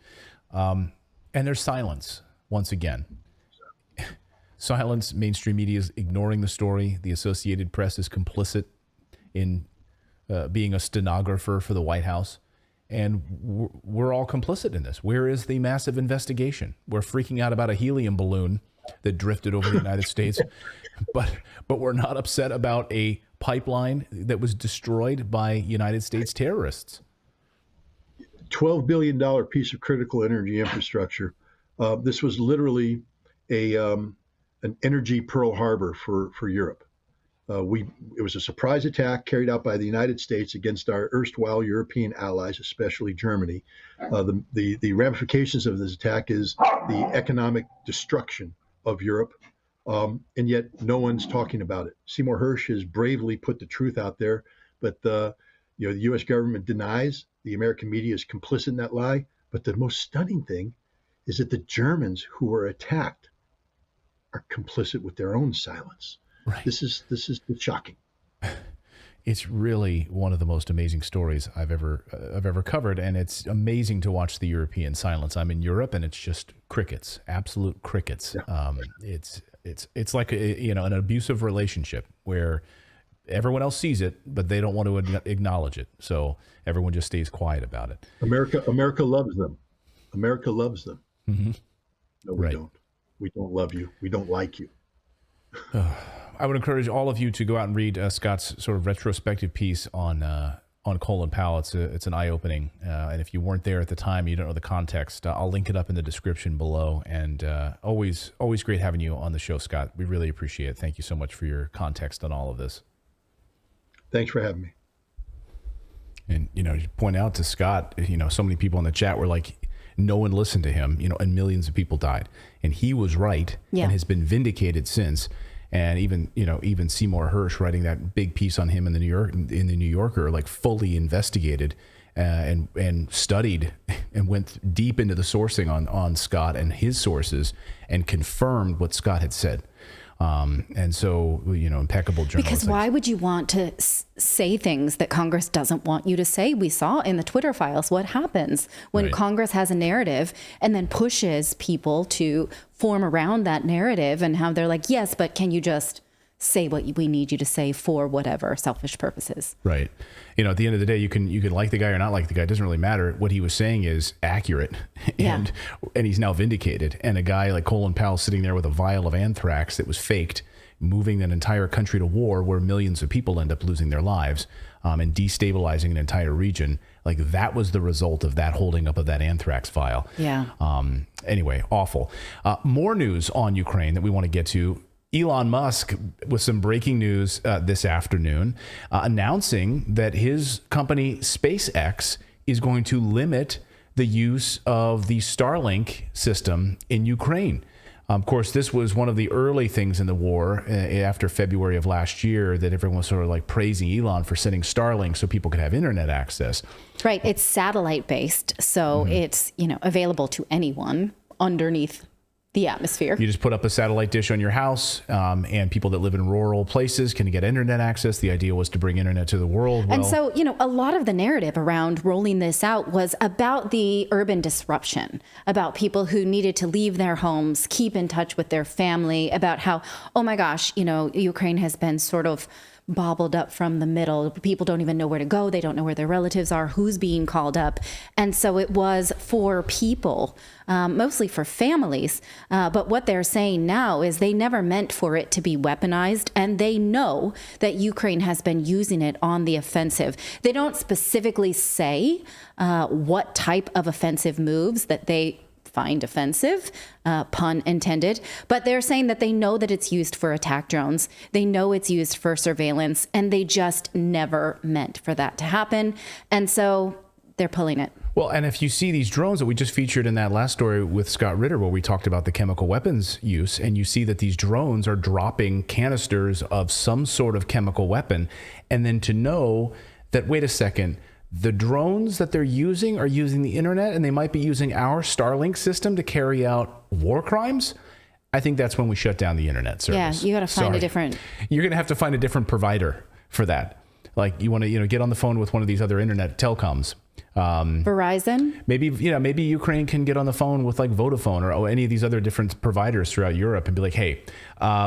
And there's silence once again. Silence. Mainstream media is ignoring the story. The Associated Press is complicit in being a stenographer for the White House. And we're all complicit in this. Where is the massive investigation? We're freaking out about a helium balloon that drifted over the United States, but we're not upset about a pipeline that was destroyed by United States terrorists. $12 billion piece of critical energy infrastructure. This was literally an energy Pearl Harbor for Europe. It was a surprise attack carried out by the United States against our erstwhile European allies, especially Germany. The ramifications of this attack is the economic destruction of Europe, and yet no one's talking about it. Seymour Hersh has bravely put the truth out there, but the U.S. government denies. The American media is complicit in that lie. But the most stunning thing is that the Germans who were attacked are complicit with their own silence. Right. This is shocking. It's really one of the most amazing stories I've ever covered, and it's amazing to watch the European silence. I'm in Europe, and it's just crickets, absolute crickets. Yeah. It's like an abusive relationship where everyone else sees it, but they don't want to acknowledge it. So everyone just stays quiet about it. America loves them. America loves them. Mm-hmm. No, we don't. We don't love you. We don't like you. I would encourage all of you to go out and read Scott's sort of retrospective piece on Colin Powell. It's an eye-opening, and if you weren't there at the time, you don't know the context, I'll link it up in the description below. And always great having you on the show, Scott. We really appreciate it. Thank you so much for your context on all of this. Thanks for having me. And you point out to Scott, so many people in the chat were like, no one listened to him, and millions of people died, and he was right, and has been vindicated since. And even Seymour Hersh writing that big piece on him in the New Yorker, like fully investigated and studied and went deep into the sourcing on Scott and his sources and confirmed what Scott had said. And so, impeccable journalism. Because why would you want to say things that Congress doesn't want you to say? We saw in the Twitter files what happens when Congress has a narrative and then pushes people to form around that narrative, and how they're like, yes, but can you just say what we need you to say for whatever selfish purposes? Right. At the end of the day, you can like the guy or not like the guy. It doesn't really matter. What he was saying is accurate, and he's now vindicated. And a guy like Colin Powell sitting there with a vial of anthrax that was faked, moving an entire country to war where millions of people end up losing their lives, and destabilizing an entire region. Like, that was the result of that holding up of that anthrax vial. Yeah. Anyway, awful. More news on Ukraine that we want to get to. Elon Musk with some breaking news this afternoon, announcing that his company SpaceX is going to limit the use of the Starlink system in Ukraine. Of course, this was one of the early things in the war after February of last year that everyone was sort of like praising Elon for sending Starlink so people could have internet access. Right. It's satellite based, so it's available to anyone underneath the atmosphere. You just put up a satellite dish on your house, and people that live in rural places can get internet access. The idea was to bring internet to the world. And so, a lot of the narrative around rolling this out was about the urban disruption, about people who needed to leave their homes, keep in touch with their family, about how, oh my gosh, Ukraine has been sort of bobbled up from the middle. People don't even know where to go. They don't know where their relatives are, who's being called up. And so it was for people, mostly for families. But what they're saying now is they never meant for it to be weaponized. And they know that Ukraine has been using it on the offensive. They don't specifically say what type of offensive moves that they find offensive, pun intended, but they're saying that they know that it's used for attack drones. They know it's used for surveillance, and they just never meant for that to happen. And so they're pulling it. Well, and if you see these drones that we just featured in that last story with Scott Ritter, where we talked about the chemical weapons use, and you see that these drones are dropping canisters of some sort of chemical weapon, and then to know that, wait a second, the drones that they're using are using the internet, and they might be using our Starlink system to carry out war crimes. I think that's when we shut down the internet service. Yeah, you got to find a different. You're going to have to find a different provider for that. Like, you want to, get on the phone with one of these other internet telecoms Verizon. Maybe Ukraine can get on the phone with like Vodafone or any of these other different providers throughout Europe and be like, hey,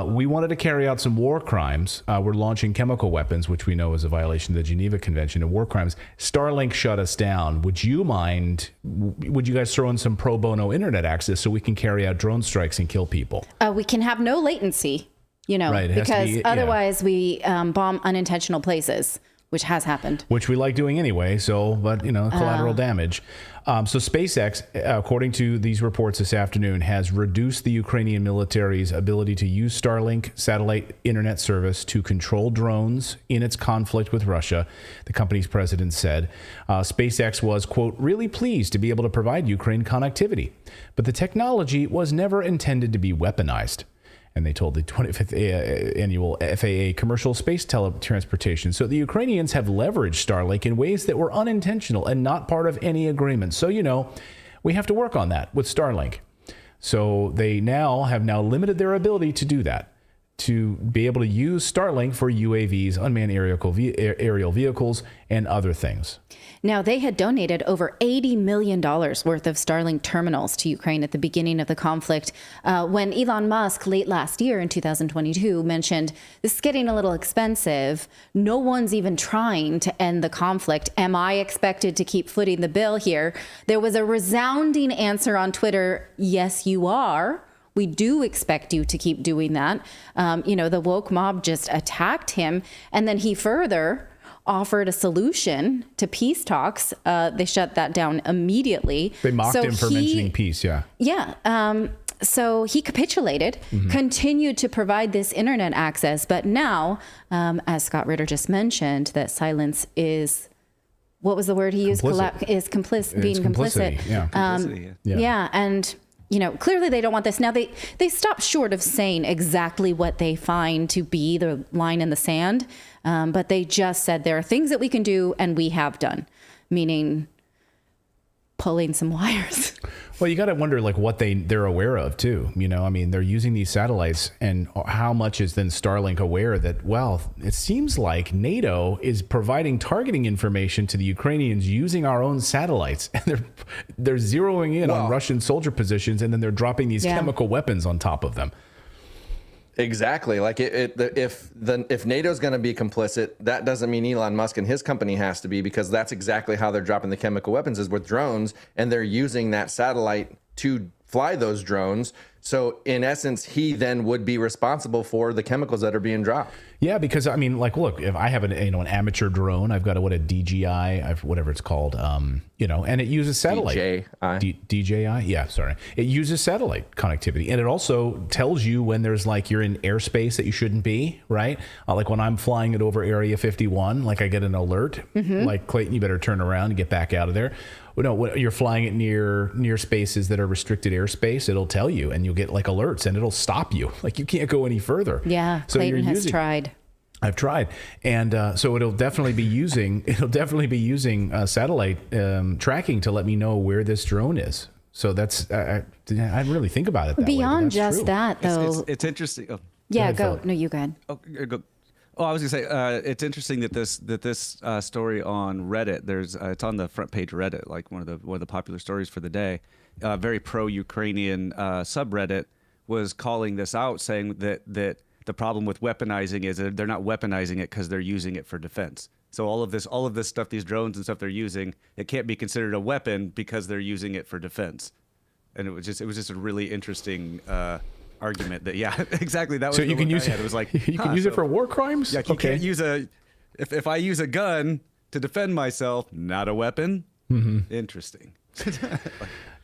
we wanted to carry out some war crimes. We're launching chemical weapons, which we know is a violation of the Geneva Convention of War Crimes. Starlink shut us down. Would you guys throw in some pro bono internet access so we can carry out drone strikes and kill people? We can have no latency, right, because otherwise we bomb unintentional places, which has happened. Which we like doing anyway, but collateral damage. So SpaceX, according to these reports this afternoon, has reduced the Ukrainian military's ability to use Starlink satellite internet service to control drones in its conflict with Russia, the company's president said. SpaceX was, quote, really pleased to be able to provide Ukraine connectivity, but the technology was never intended to be weaponized. And they told the 25th annual FAA commercial space teletransportation. So the Ukrainians have leveraged Starlink in ways that were unintentional and not part of any agreement. So, we have to work on that with Starlink. So they have limited their ability to do that, to be able to use Starlink for UAVs, unmanned aerial vehicles, and other things. Now, they had donated over $80 million worth of Starlink terminals to Ukraine at the beginning of the conflict, when Elon Musk late last year in 2022 mentioned, this is getting a little expensive. No one's even trying to end the conflict. Am I expected to keep footing the bill here? There was a resounding answer on Twitter, yes, you are. We do expect you to keep doing that. The woke mob just attacked him. And then he further offered a solution to peace talks. They shut that down immedely. They mocked him for mentioning peace, yeah. Yeah. So he capitulated, continued to provide this internet access. But now, as Scott Ritter just mentioned, that silence is, what was the word he used? Being complicit. Yeah. And clearly they don't want this. Now, they stopped short of saying exactly what they find to be the line in the sand, but they just said there are things that we can do, and we have done, meaning pulling some wires. Well, you got to wonder what they're aware of too. They're using these satellites, and how much is then Starlink aware that, it seems like NATO is providing targeting information to the Ukrainians using our own satellites, and they're zeroing in on Russian soldier positions, and then they're dropping these chemical weapons on top of them. Exactly. If NATO's going to be complicit, that doesn't mean Elon Musk and his company has to be, because that's exactly how they're dropping the chemical weapons, is with drones, and they're using that satellite to fly those drones. So in essence, he then would be responsible for the chemicals that are being dropped. Yeah, because look, if I have an amateur drone, I've got a DJI, whatever it's called, and it uses satellite. DJI, yeah, sorry. It uses satellite connectivity, and it also tells you when there's you're in airspace that you shouldn't be, right? When I'm flying it over Area 51, I get an alert, Clayton, you better turn around and get back out of there. No, when you're flying it near spaces that are restricted airspace, it'll tell you, and you'll get alerts, and it'll stop you. You can't go any further. Yeah, so Clayton has tried. I've tried, and so it'll definitely be using satellite tracking to let me know where this drone is. So that's I didn't really think about it that Beyond way, just true. That, though. It's interesting. Oh. Yeah, go. No, you go ahead. Oh, go. Oh, I was gonna say it's interesting that this story on Reddit. It's on the front page of Reddit, one of the popular stories for the day. Very pro-Ukrainian subreddit was calling this out, saying that the problem with weaponizing is that they're not weaponizing it because they're using it for defense. So all of this stuff, these drones and stuff they're using, it can't be considered a weapon because they're using it for defense. And it was just a really interesting argument that exactly that was. So you can use it. It was you can use it for war crimes. Yeah, you can't use if I use a gun to defend myself, not a weapon. Interesting.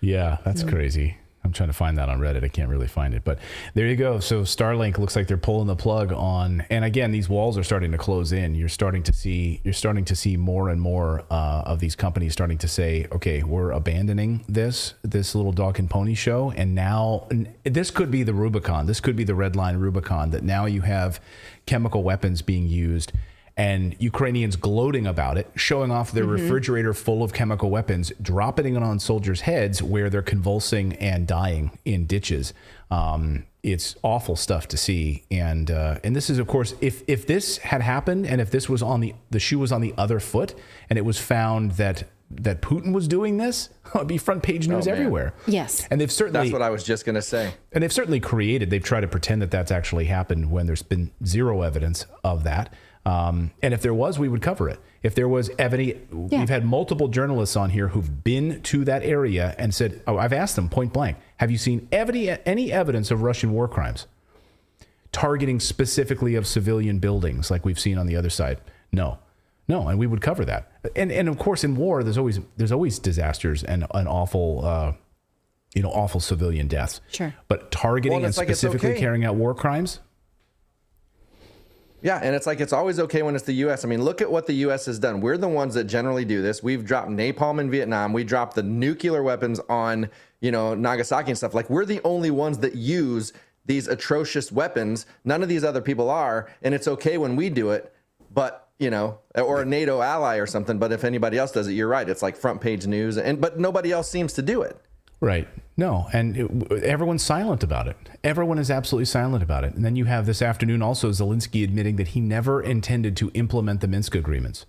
Yeah, that's crazy. I'm trying to find that on Reddit. I can't really find it, but there you go. So Starlink looks like they're pulling the plug on, and again, these walls are starting to close in. You're starting to see more and more of these companies starting to say, okay, we're abandoning this little dog and pony show, and now this could be the Rubicon. This could be the red line Rubicon, that now you have chemical weapons being used, and Ukrainians gloating about it, showing off their refrigerator full of chemical weapons, dropping it on soldiers' heads where they're convulsing and dying in ditches. It's awful stuff to see. And this is, of course, if this had happened, and if this was on the shoe was on the other foot, and it was found that that Putin was doing this, it'd be front page news everywhere. Yes. And they've certainly... That's what I was just going to say. And they've certainly they've tried to pretend that that's actually happened when there's been zero evidence of that. And if there was, we would cover it. If there was evidence, we've had multiple journalists on here who've been to that area and said, I've asked them point blank, have you seen any evidence of Russian war crimes? Targeting specifically of civilian buildings like we've seen on the other side? No, and we would cover that. And of course, in war, there's always disasters and awful, awful civilian deaths. Sure. But targeting and specifically carrying out war crimes? Yeah, and it's always okay when it's the U.S. I mean, look at what the U.S. has done. We're the ones that generally do this. We've dropped napalm in Vietnam. We dropped the nuclear weapons on, Nagasaki and stuff. Like, we're the only ones that use these atrocious weapons. None of these other people are, and it's okay when we do it, but or a NATO ally or something. But if anybody else does it, you're right. It's like front page news, but nobody else seems to do it. Right. No. And everyone's silent about it. Everyone is absolutely silent about it. And then you have this afternoon also Zelensky admitting that he never intended to implement the Minsk agreements.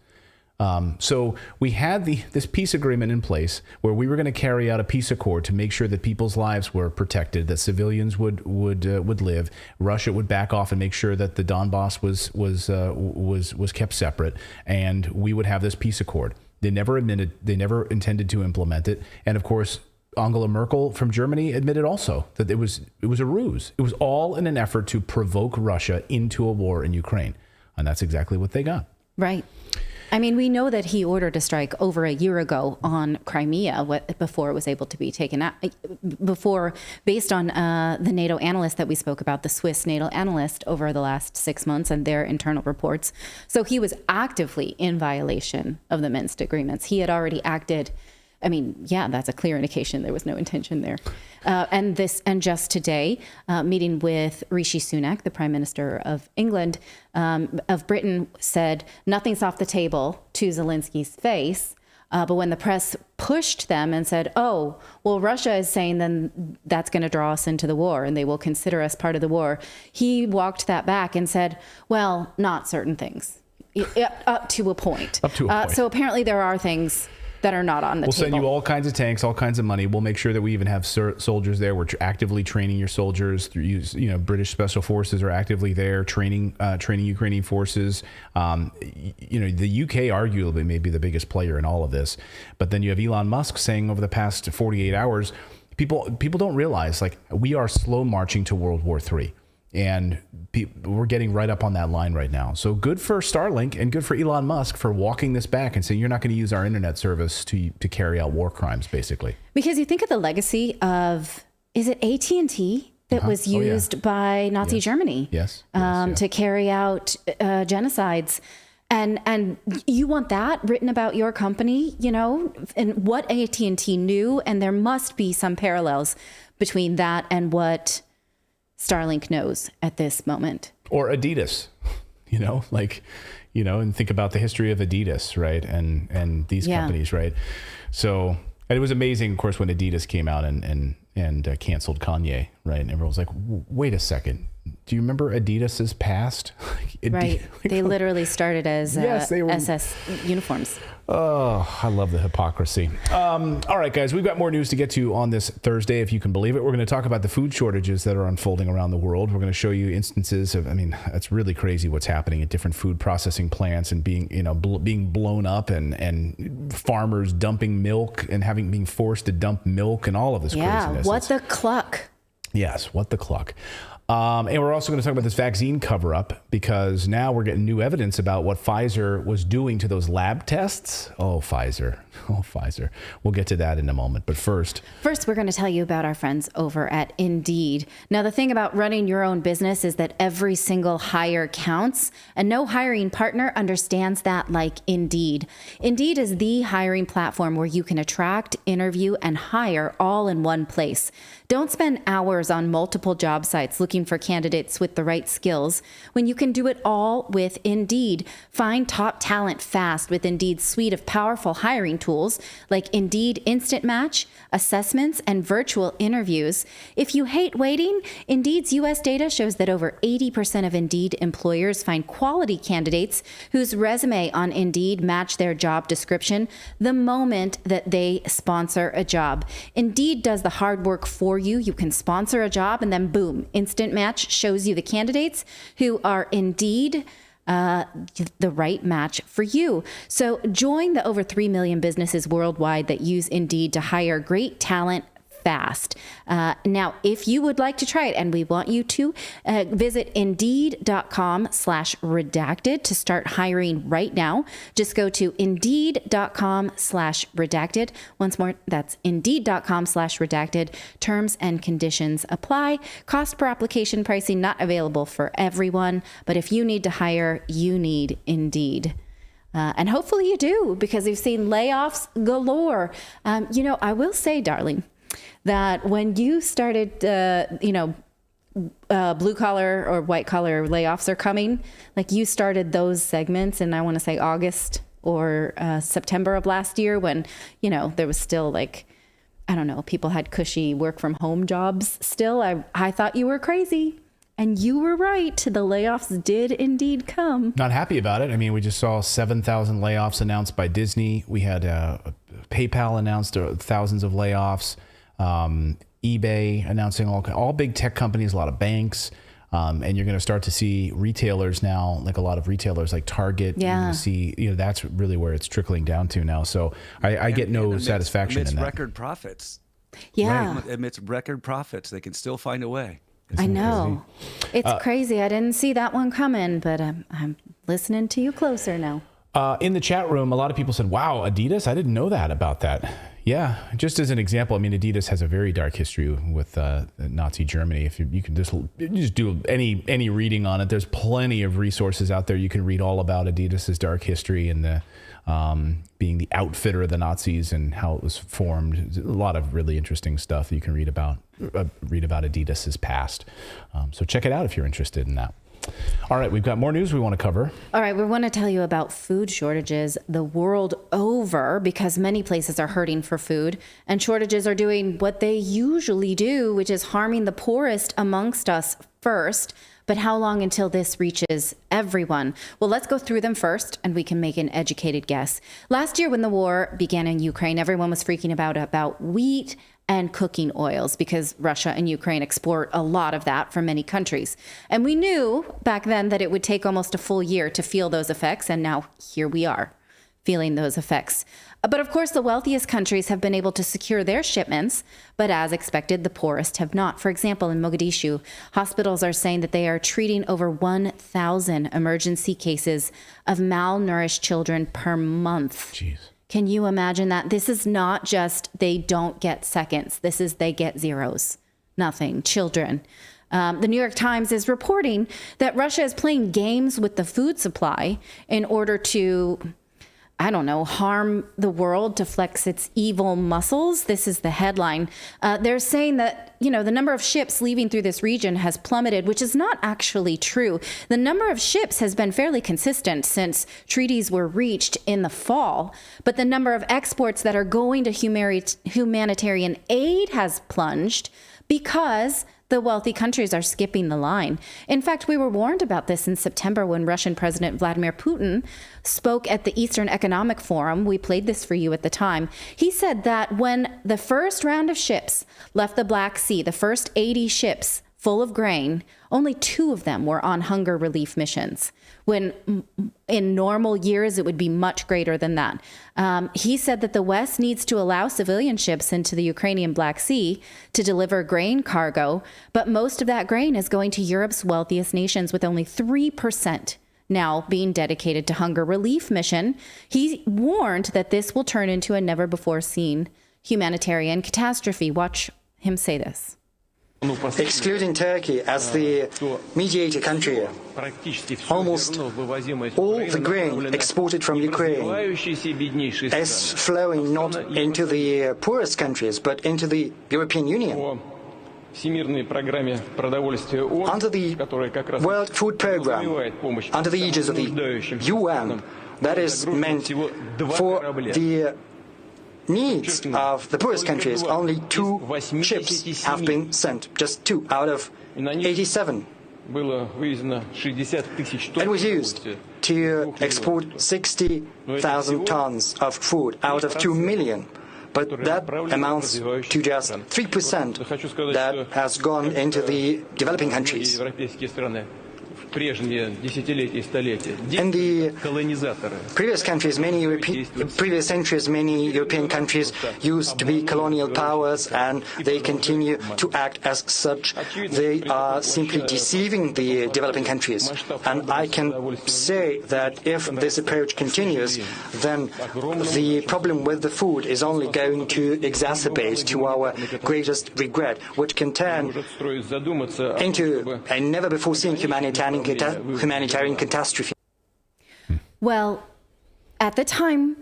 So we had this peace agreement in place where we were going to carry out a peace accord to make sure that people's lives were protected, that civilians would live. Russia would back off and make sure that the Donbass was kept separate, and we would have this peace accord. They never intended to implement it, and of course, Angela Merkel from Germany admitted also that it was a ruse. It was all in an effort to provoke Russia into a war in Ukraine, and that's exactly what they got. Right. I mean, we know that he ordered a strike over a year ago on Crimea before it was able to be taken out. Based on the NATO analyst that we spoke about, the Swiss NATO analyst over the last 6 months and their internal reports. So he was actively in violation of the Minsk agreements. He had already acted. I mean, yeah, that's a clear indication there was no intention there. And just today, meeting with Rishi Sunak, the Prime Minister of England, of Britain, said nothing's off the table to Zelensky's face. But when the press pushed them and said, oh, well, Russia is saying then that's going to draw us into the war and they will consider us part of the war, he walked that back and said, well, not certain things, up to a point. So apparently there are things that are not on the table. We'll send you all kinds of tanks, all kinds of money. We'll make sure that we even have soldiers there. We're actively training your soldiers. British Special Forces are actively there training Ukrainian forces. The UK arguably may be the biggest player in all of this. But then you have Elon Musk saying over the past 48 hours, people don't realize, like, we are slow marching to World War III. And we're getting right up on that line right now. So good for Starlink and good for Elon Musk for walking this back and saying you're not going to use our internet service to carry out war crimes, basically. Because you think of the legacy of, is it AT&T that was used by Nazi Germany? Yes. To carry out genocides. And you want that written about your company, and what AT&T knew. And there must be some parallels between that and what Starlink knows at this moment. Or Adidas, and think about the history of Adidas, right? And these companies, right? So, and it was amazing, of course, when Adidas came out and canceled Kanye, right? And everyone was like, wait a second. Do you remember Adidas's past? Right. They literally started as SS uniforms. Oh, I love the hypocrisy. All right, guys, we've got more news to get to on this Thursday, if you can believe it. We're going to talk about the food shortages that are unfolding around the world. We're going to show you instances of, it's really crazy what's happening at different food processing plants and being blown up and farmers dumping milk and being forced to dump milk and all of this craziness. What the cluck? Yes, what the cluck. And we're also going to talk about this vaccine cover-up because now we're getting new evidence about what Pfizer was doing to those lab tests. Oh, Pfizer. We'll get to that in a moment. But first, we're going to tell you about our friends over at Indeed. Now, the thing about running your own business is that every single hire counts, and no hiring partner understands that like Indeed. Indeed is the hiring platform where you can attract, interview, and hire all in one place. Don't spend hours on multiple job sites looking looking for candidates with the right skills when you can do it all with Indeed. Find top talent fast with Indeed's suite of powerful hiring tools like Indeed Instant Match, assessments, and virtual interviews. If you hate waiting, Indeed's U.S. data shows that over 80% of Indeed employers find quality candidates whose resume on Indeed match their job description the moment that they sponsor a job. Indeed does the hard work for you. You can sponsor a job and then boom, Instant Match shows you the candidates who are indeed the right match for you. So join the over 3 million businesses worldwide that use Indeed to hire great talent fast. Now, if you would like to try it, and we want you to, visit Indeed.com/redacted to start hiring right now. Just go to Indeed.com/redacted. Once more, that's Indeed.com/redacted. Terms and conditions apply. Cost per application pricing not available for everyone, but if you need to hire, you need Indeed. And hopefully you do, because we've seen layoffs galore. I will say, darling, that when you started, blue collar or white collar layoffs are coming, like you started those segments in, I want to say August or September of last year, when, there was still people had cushy work from home jobs still. I thought you were crazy. And you were right. The layoffs did indeed come. Not happy about it. I mean, we just saw 7,000 layoffs announced by Disney. We had PayPal announced thousands of layoffs. eBay announcing all big tech companies, a lot of banks. And you're going to start to see retailers now, like a lot of retailers like Target. Yeah. You're going to see, that's really where it's trickling down to now. So I get no satisfaction in that. Amidst record profits. Yeah. Right. Amidst record profits, they can still find a way. I know. Crazy. It's crazy. I didn't see that one coming, but I'm listening to you closer now. In the chat room, a lot of people said, wow, Adidas? I didn't know that about that. Yeah, just as an example, I mean, Adidas has a very dark history with Nazi Germany. If you can just do any reading on it, there's plenty of resources out there. You can read all about Adidas's dark history and the being the outfitter of the Nazis and how it was formed. A lot of really interesting stuff you can read about Adidas's past. So check it out if you're interested in that. All right, we've got more news we want to cover. All right, we want to tell you about food shortages the world over, because many places are hurting for food, and shortages are doing what they usually do, which is harming the poorest amongst us first. But how long until this reaches everyone? Well, let's go through them first, and we can make an educated guess. Last year, when the war began in Ukraine, everyone was freaking about wheat and cooking oils, because Russia and Ukraine export a lot of that from many countries. And we knew back then that it would take almost a full year to feel those effects, and now here we are, feeling those effects. But of course, the wealthiest countries have been able to secure their shipments, but as expected, the poorest have not. For example, in Mogadishu, hospitals are saying that they are treating over 1,000 emergency cases of malnourished children per month. Jeez. Can you imagine that? This is not just they don't get seconds. This is they get zeros. Nothing. Children. The New York Times is reporting that Russia is playing games with the food supply in order to, harm the world to flex its evil muscles. This is the headline. They're saying that, the number of ships leaving through this region has plummeted, which is not actually true. The number of ships has been fairly consistent since treaties were reached in the fall, but the number of exports that are going to humanitarian aid has plunged because the wealthy countries are skipping the line. In fact, we were warned about this in September when Russian President Vladimir Putin spoke at the Eastern Economic Forum. We played this for you at the time. He said that when the first round of ships left the Black Sea, the first 80 ships full of grain, only 2 of them were on hunger relief missions, when in normal years it would be much greater than that. He said that the West needs to allow civilian ships into the Ukrainian Black Sea to deliver grain cargo, but most of that grain is going to Europe's wealthiest nations, with only 3% now being dedicated to hunger relief mission. He warned that this will turn into a never-before-seen humanitarian catastrophe. Watch him say this. Excluding Turkey as the mediator country, almost all the grain exported from Ukraine is flowing not into the poorest countries, but into the European Union. Under the World Food Program, under the aegis of the UN, that is meant for the needs of the poorest countries, only 2 ships have been sent, just 2 out of 87. It was used to export 60,000 tons of food out of 2 million. But that amounts to just 3% that has gone into the developing countries. In the previous centuries, many European countries used to be colonial powers, and they continue to act as such. They are simply deceiving the developing countries. And I can say that if this approach continues, then the problem with the food is only going to exacerbate, to our greatest regret, which can turn into a never-before-seen humanitarian catastrophe. Well, at the time,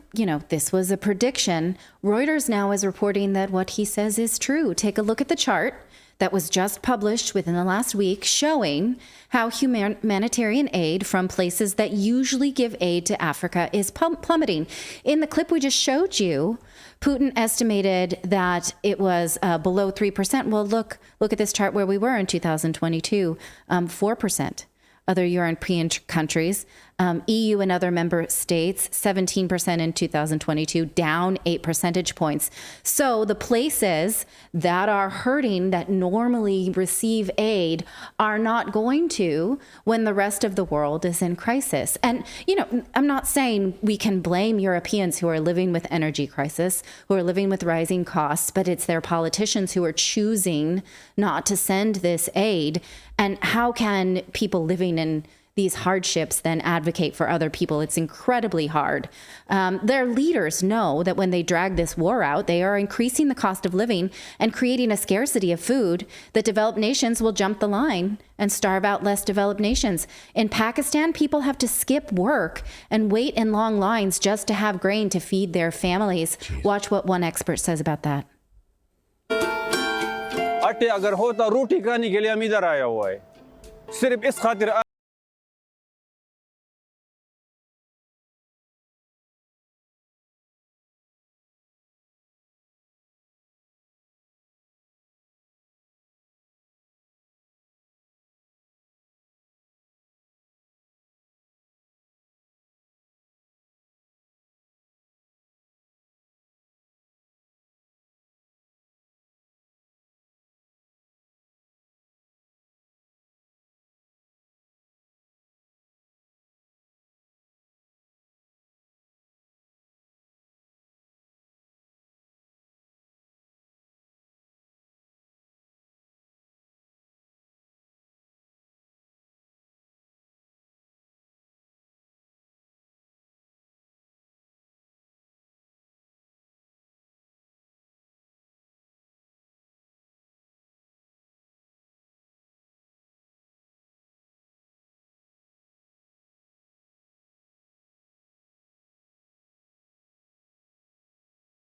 this was a prediction. Reuters now is reporting that what he says is true. Take a look at the chart that was just published within the last week showing how humanitarian aid from places that usually give aid to Africa is plummeting. In the clip we just showed you, Putin estimated that it was below 3%. Well, look at this chart where we were in 2022, 4%. Other European countries, EU and other member states, 17% in 2022, down 8 percentage points. So the places that are hurting, that normally receive aid, are not going to when the rest of the world is in crisis. And, I'm not saying we can blame Europeans who are living with energy crisis, who are living with rising costs, but it's their politicians who are choosing not to send this aid. And how can people living in these hardships then advocate for other people? It's incredibly hard. Their leaders know that when they drag this war out, they are increasing the cost of living and creating a scarcity of food that developed nations will jump the line and starve out less developed nations. In Pakistan, people have to skip work and wait in long lines just to have grain to feed their families. Jeez. Watch what one expert says about that. आटे अगर हो तो रोटी खाने के लिए हम इधर आया हुआ है सिर्फ इस खातिर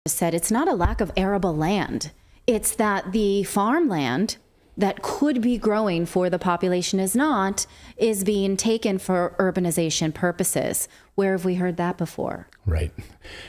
said it's not a lack of arable land. It's that the farmland that could be growing for the population is being taken for urbanization purposes. Where have we heard that before? Right.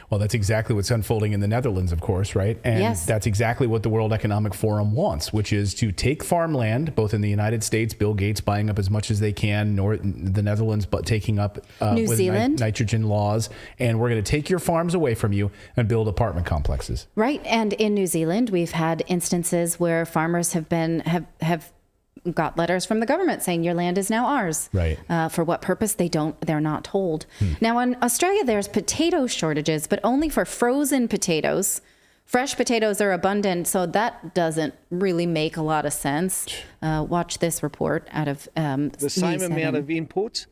Well, that's exactly what's unfolding in the Netherlands, of course, right? And yes. That's exactly what the World Economic Forum wants, which is to take farmland, both in the United States, Bill Gates buying up as much as they can, nor the Netherlands, but taking up New Zealand nitrogen laws. And we're going to take your farms away from you and build apartment complexes. Right. And in New Zealand, we've had instances where farmers have got letters from the government saying your land is now ours. Right. For what purpose? They're not told. Now in Australia, there's potato shortages, but only for frozen potatoes. Fresh potatoes are abundant, so that doesn't really make a lot of sense. Watch this report out of the same amount of inputs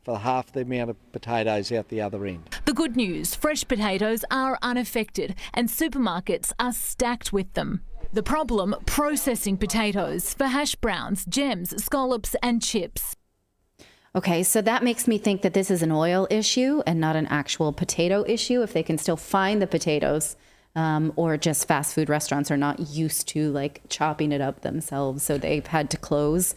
for half the amount of potatoes out the other end. The good news, fresh potatoes are unaffected and supermarkets are stacked with them. The problem, processing potatoes for hash browns, gems, scallops and chips. Okay, so that makes me think that this is an oil issue and not an actual potato issue. If they can still find the potatoes or just fast food restaurants are not used to like chopping it up themselves, so they've had to close.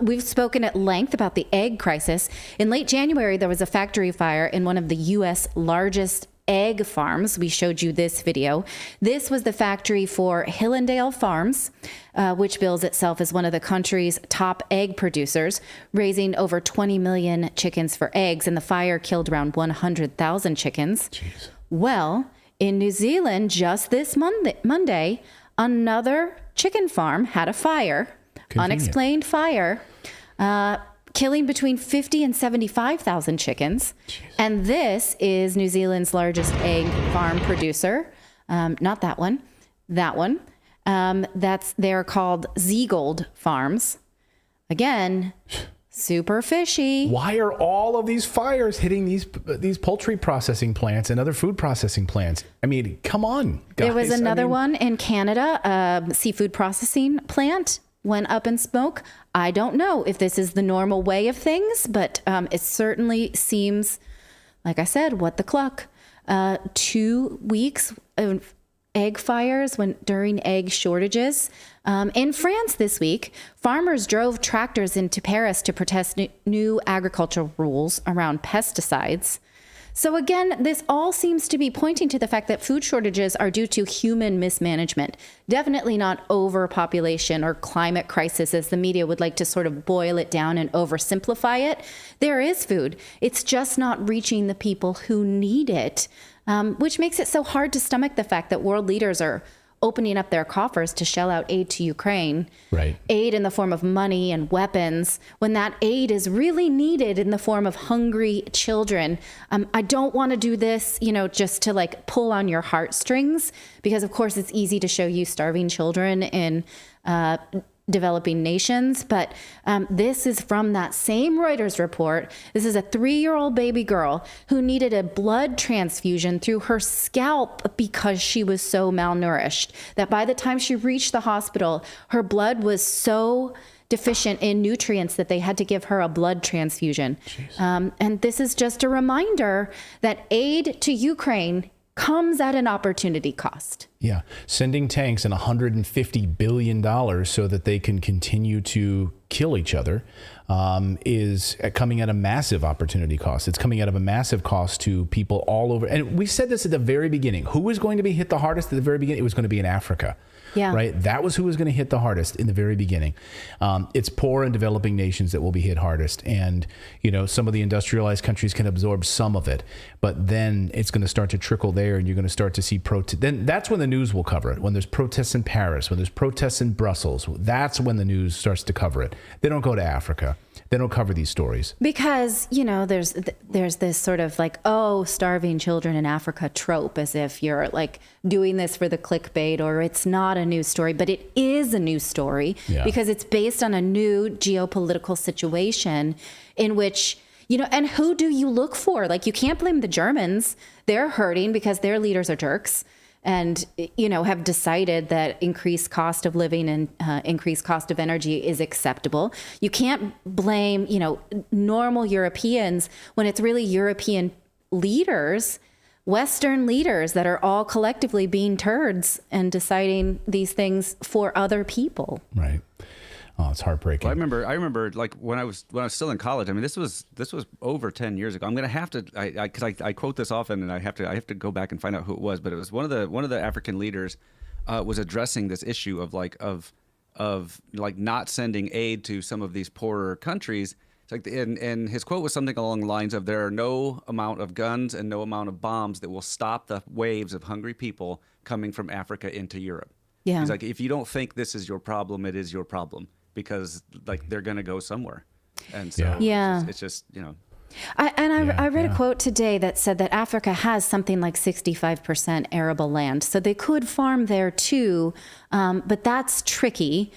We've spoken at length about the egg crisis. In late January, there was a factory fire in one of the U.S. largest egg farms. We showed you this video. This was the factory for Hillendale Farms, which bills itself as one of the country's top egg producers, raising over 20 million chickens for eggs, and the fire killed around 100,000 chickens. Jeez. Well, in New Zealand, just this Monday, another chicken farm had a fire, unexplained fire, killing between 50 and 75,000 chickens. Jeez. And this is New Zealand's largest egg farm producer. Not that one. That one. They're called Zeegold Farms. Again, super fishy. Why are all of these fires hitting these poultry processing plants and other food processing plants? I mean, come on, guys. There was another one in Canada, a seafood processing plant went up in smoke. I don't know if this is the normal way of things, but it certainly seems, like I said, what the cluck. 2 weeks of egg fires during egg shortages. In France this week, farmers drove tractors into Paris to protest new agricultural rules around pesticides. So again, this all seems to be pointing to the fact that food shortages are due to human mismanagement, definitely not overpopulation or climate crisis, as the media would like to sort of boil it down and oversimplify it. There is food. It's just not reaching the people who need it, which makes it so hard to stomach the fact that world leaders are opening up their coffers to shell out aid to Ukraine, right? Aid in the form of money and weapons, when that aid is really needed in the form of hungry children. I don't want to do this, just to like pull on your heartstrings, because of course it's easy to show you starving children in developing nations. But this is from that same Reuters report. This is a 3-year-old baby girl who needed a blood transfusion through her scalp because she was so malnourished that by the time she reached the hospital, her blood was so deficient in nutrients that they had to give her a blood transfusion. And this is just a reminder that aid to Ukraine comes at an opportunity cost. Yeah. Sending tanks and $150 billion so that they can continue to kill each other is coming at a massive opportunity cost. It's coming out of a massive cost to people all over. And we said this at the very beginning. Who was going to be hit the hardest at the very beginning? It was going to be in Africa. Yeah. Right. That was who was going to hit the hardest in the very beginning. It's poor and developing nations that will be hit hardest. And, some of the industrialized countries can absorb some of it, but then it's going to start to trickle there, and you're going to start to see then that's when the news will cover it. When there's protests in Paris, when there's protests in Brussels, that's when the news starts to cover it. They don't go to Africa. They don't cover these stories. Because, there's this sort of like, starving children in Africa trope, as if you're like doing this for the clickbait, or it's not a news story, but it is a news story because it's based on a new geopolitical situation in which, and who do you look for? Like, you can't blame the Germans. They're hurting because their leaders are jerks and, have decided that increased cost of living and increased cost of energy is acceptable. You can't blame, normal Europeans when it's really European leaders, Western leaders, that are all collectively being turds and deciding these things for other people. Right. Oh, it's heartbreaking. Well, I remember like when I was still in college. I mean, this was over 10 years ago. I'm going to have to, because I quote this often, and I have to go back and find out who it was. But it was one of the African leaders was addressing this issue of not sending aid to some of these poorer countries. It's like, and his quote was something along the lines of, "There are no amount of guns and no amount of bombs that will stop the waves of hungry people coming from Africa into Europe." Yeah. He's like, if you don't think this is your problem, it is your problem. Because they're going to go somewhere. And so it's just. I read a quote today that said that Africa has something like 65% arable land. So they could farm there too. But that's tricky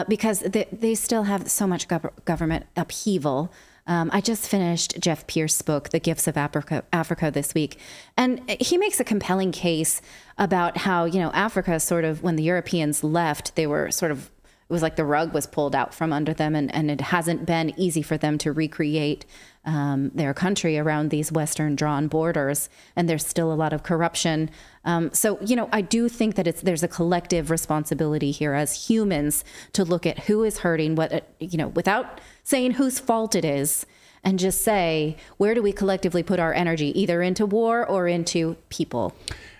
because they still have so much government upheaval. I just finished Jeff Pierce's book, The Gifts of Africa this week. And he makes a compelling case about how, Africa sort of, when the Europeans left, they were sort of it was like the rug was pulled out from under them, and it hasn't been easy for them to recreate their country around these Western drawn borders, and there's still a lot of corruption. So, I do think that there's a collective responsibility here as humans to look at who is hurting, without saying whose fault it is, and just say, where do we collectively put our energy, either into war or into people?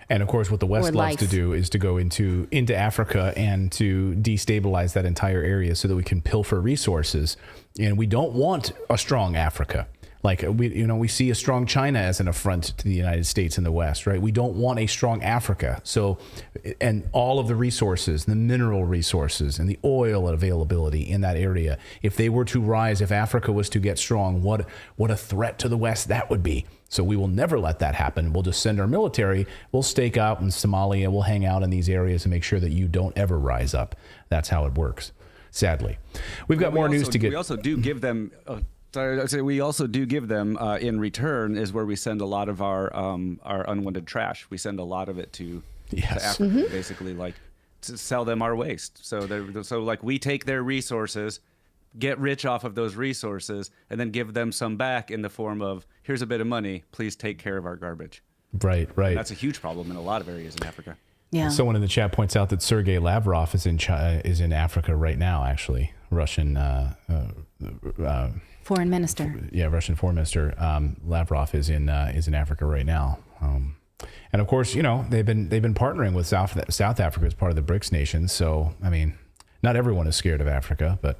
And of course, what the West loves to do is to go into Africa and to destabilize that entire area so that we can pilfer resources. And we don't want a strong Africa. Like we see a strong China as an affront to the United States and the West, right? We don't want a strong Africa. So, and all of the resources, the mineral resources and the oil availability in that area, if they were to rise, if Africa was to get strong, what a threat to the West that would be. So we will never let that happen. We'll just send our military. We'll stake out in Somalia. We'll hang out in these areas and make sure that you don't ever rise up. That's how it works, sadly. We've got more news to get. We also do give them... we also do give them in return is where we send a lot of our unwanted trash. We send a lot of it to Africa, basically, like to sell them our waste. So like we take their resources, get rich off of those resources, and then give them some back in the form of, here's a bit of money, please take care of our garbage. Right. And that's a huge problem in a lot of areas in Africa. Yeah. Someone in the chat points out that Sergei Lavrov is in Africa right now, actually. Russian foreign minister. Yeah, Russian foreign minister Lavrov is in Africa right now. And of course, they've been partnering with South Africa as part of the BRICS nations. So, I mean, not everyone is scared of Africa, but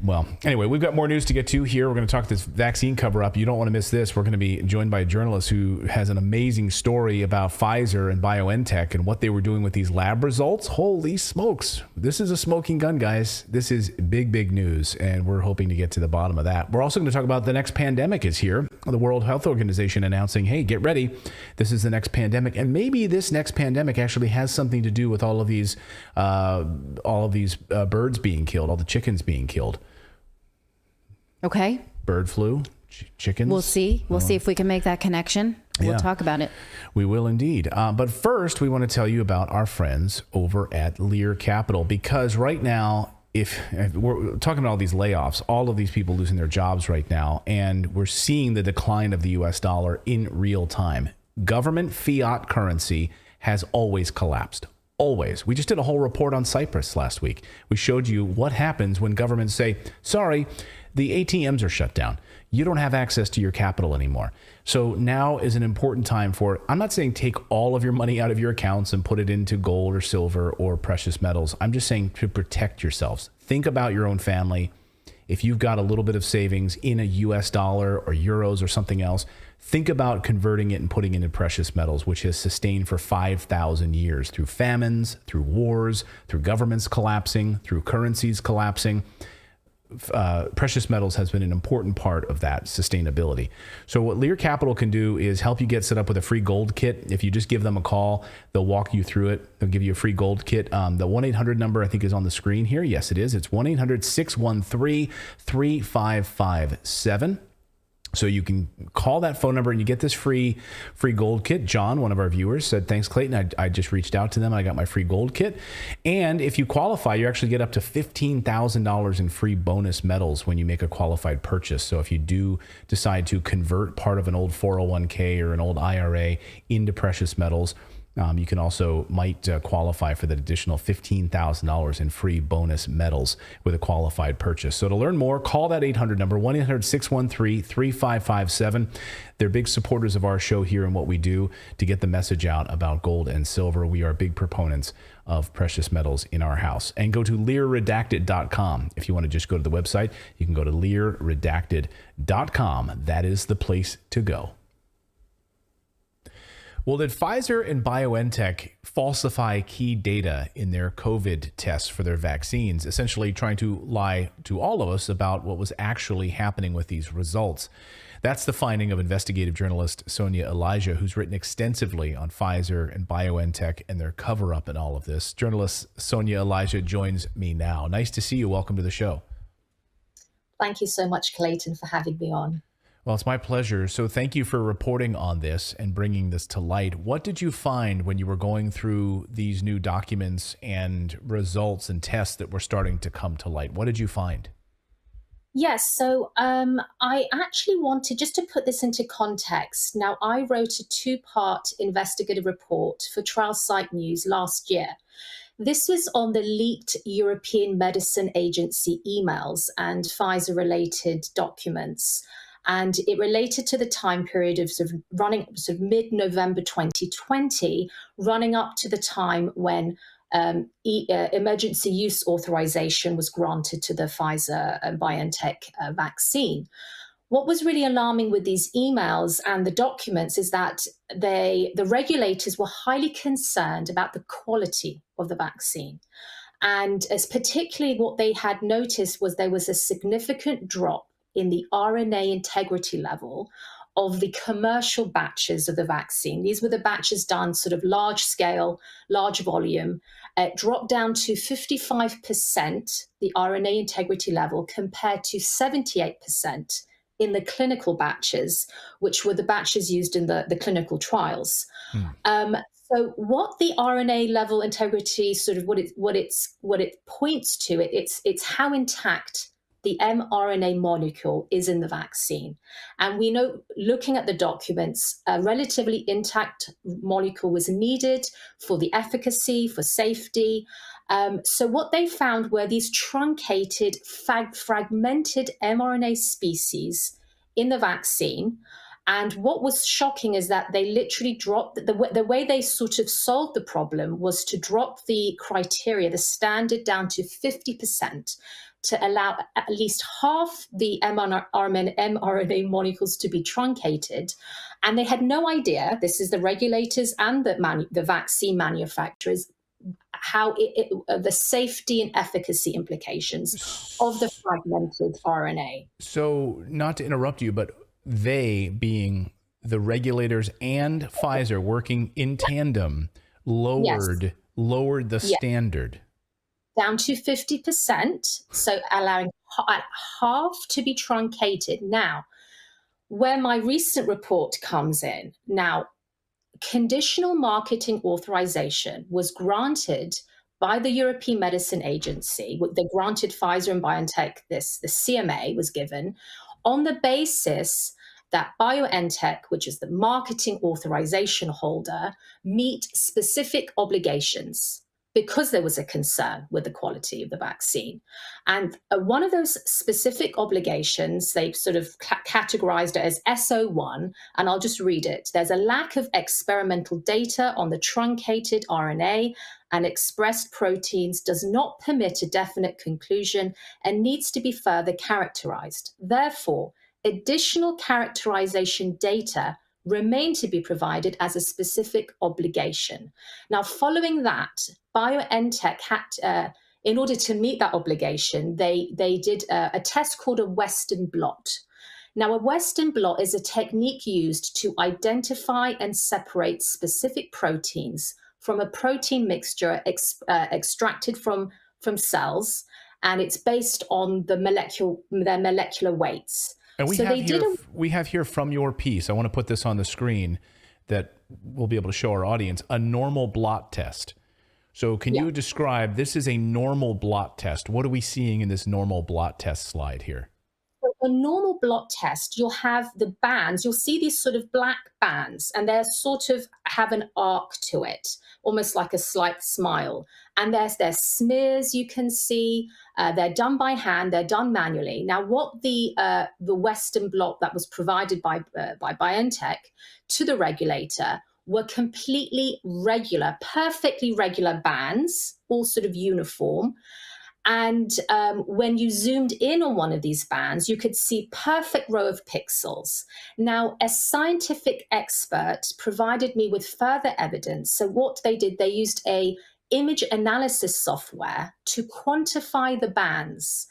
well, anyway, we've got more news to get to here. We're going to talk this vaccine cover-up. You don't want to miss this. We're going to be joined by a journalist who has an amazing story about Pfizer and BioNTech and what they were doing with these lab results. Holy smokes. This is a smoking gun, guys. This is big, big news, and we're hoping to get to the bottom of that. We're also going to talk about the next pandemic is here. The World Health Organization announcing, hey, get ready. This is the next pandemic, and maybe this next pandemic actually has something to do with all of these birds being killed, all the chickens being killed. Okay. Bird flu, chickens. We'll see. We'll see if we can make that connection. We'll talk about it. We will indeed. But first, we want to tell you about our friends over at Lear Capital, because right now, if we're talking about all these layoffs, all of these people losing their jobs right now, and we're seeing the decline of the US dollar in real time. Government fiat currency has always collapsed. Always. We just did a whole report on Cyprus last week. We showed you what happens when governments say, sorry, the ATMs are shut down. You don't have access to your capital anymore. So now is an important time for, I'm not saying take all of your money out of your accounts and put it into gold or silver or precious metals. I'm just saying to protect yourselves. Think about your own family. If you've got a little bit of savings in a US dollar or euros or something else, think about converting it and putting it into precious metals, which has sustained for 5,000 years through famines, through wars, through governments collapsing, through currencies collapsing. Precious metals has been an important part of that sustainability. So what Lear Capital can do is help you get set up with a free gold kit. If you just give them a call, they'll walk you through it. They'll give you a free gold kit. The 1-800 number, I think, is on the screen here. Yes, it is. It's 1-800-613-3557. So you can call that phone number and you get this free gold kit. John, one of our viewers, said, thanks, Clayton. I just reached out to them. I got my free gold kit. And if you qualify, you actually get up to $15,000 in free bonus metals when you make a qualified purchase. So if you do decide to convert part of an old 401k or an old IRA into precious metals, you can also might qualify for that additional $15,000 in free bonus metals with a qualified purchase. So to learn more, call that 800 number, 1-800-613-3557. They're big supporters of our show here and what we do to get the message out about gold and silver. We are big proponents of precious metals in our house. And go to learredacted.com. If you want to just go to the website, you can go to learredacted.com. That is the place to go. Well, did Pfizer and BioNTech falsify key data in their COVID tests for their vaccines, essentially trying to lie to all of us about what was actually happening with these results? That's the finding of investigative journalist Sonia Elijah, who's written extensively on Pfizer and BioNTech and their cover-up in all of this. Journalist Sonia Elijah joins me now. Nice to see you. Welcome to the show. Thank you so much, Clayton, for having me on. Well, it's my pleasure. So thank you for reporting on this and bringing this to light. What did you find when you were going through these new documents and results and tests that were starting to come to light? What did you find? Yes, so I actually wanted, just to put this into context, now I wrote a 2-part investigative report for Trial Site News last year. This was on the leaked European Medicine Agency emails and Pfizer-related documents. And it related to the time period of sort of mid-November 2020, running up to the time when emergency use authorization was granted to the Pfizer and BioNTech vaccine. What was really alarming with these emails and the documents is that the regulators were highly concerned about the quality of the vaccine. And as particularly what they had noticed was there was a significant drop in the RNA integrity level of the commercial batches of the vaccine. These were the batches done sort of large scale, large volume. It dropped down to 55%, the RNA integrity level, compared to 78% in the clinical batches, which were the batches used in the clinical trials. So what the RNA level integrity sort of what it points to, it's how intact the mRNA molecule is in the vaccine. And we know, looking at the documents, a relatively intact molecule was needed for the efficacy, for safety. So what they found were these truncated, fragmented mRNA species in the vaccine. And what was shocking is that they literally dropped, the way they sort of solved the problem was to drop the criteria, the standard, down to 50%. To allow at least half the mRNA molecules to be truncated. And they had no idea, this is the regulators and the vaccine manufacturers, how the safety and efficacy implications of the fragmented RNA. So not to interrupt you, but they, being the regulators and Pfizer working in tandem, lowered the standard. Down to 50%, so allowing half to be truncated. Now, where my recent report comes in, now, conditional marketing authorization was granted by the European Medicine Agency. They granted Pfizer and BioNTech this, the CMA was given on the basis that BioNTech, which is the marketing authorization holder, meet specific obligations, because there was a concern with the quality of the vaccine. And one of those specific obligations, they sort of categorized it as SO1, and I'll just read it. There's a lack of experimental data on the truncated RNA and expressed proteins does not permit a definite conclusion and needs to be further characterized. Therefore, additional characterization data remain to be provided as a specific obligation. Now, following that, BioNTech had, in order to meet that obligation, they did a test called a Western blot. Now, a Western blot is a technique used to identify and separate specific proteins from a protein mixture extracted from cells, and it's based on their molecular weights. And we have here from your piece, I want to put this on the screen that we'll be able to show our audience, a normal blot test. So can you describe, this is a normal blot test. What are we seeing in this normal blot test slide here? So a normal blot test, you'll have the bands, you'll see these sort of black bands, and they sort of have an arc to it, almost like a slight smile. And there's smears you can see. They're done by hand, they're done manually. Now, what the Western blot that was provided by BioNTech to the regulator were completely regular, perfectly regular bands, all sort of uniform. And when you zoomed in on one of these bands, you could see perfect row of pixels. Now, a scientific expert provided me with further evidence. So what they did, they used a image analysis software to quantify the bands.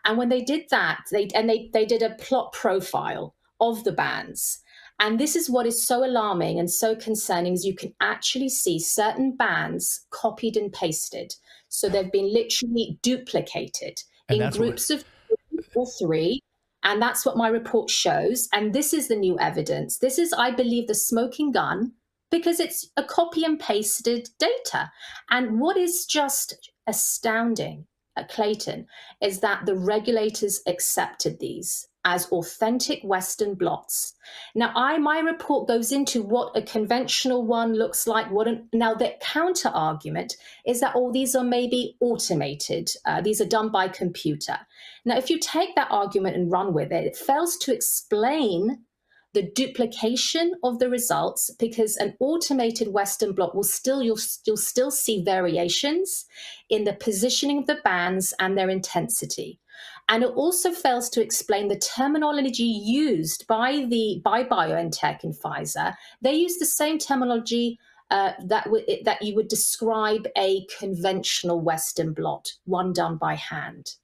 And when they did that, they did a plot profile of the bands. And this is what is so alarming and so concerning, is you can actually see certain bands copied and pasted. So they've been literally duplicated in groups of 2 or 3. And that's what my report shows. And this is the new evidence. This is, I believe, the smoking gun, because it's a copy and pasted data. And what is just astounding, Clayton, is that the regulators accepted these as authentic Western blots. Now, my report goes into what a conventional one looks like. Now, the counter argument is that all these are maybe automated. These are done by computer. Now, if you take that argument and run with it, it fails to explain the duplication of the results, because an automated Western blot will you'll still see variations in the positioning of the bands and their intensity. And it also fails to explain the terminology used by BioNTech and Pfizer. They use the same terminology that you would describe a conventional Western blot, one done by hand.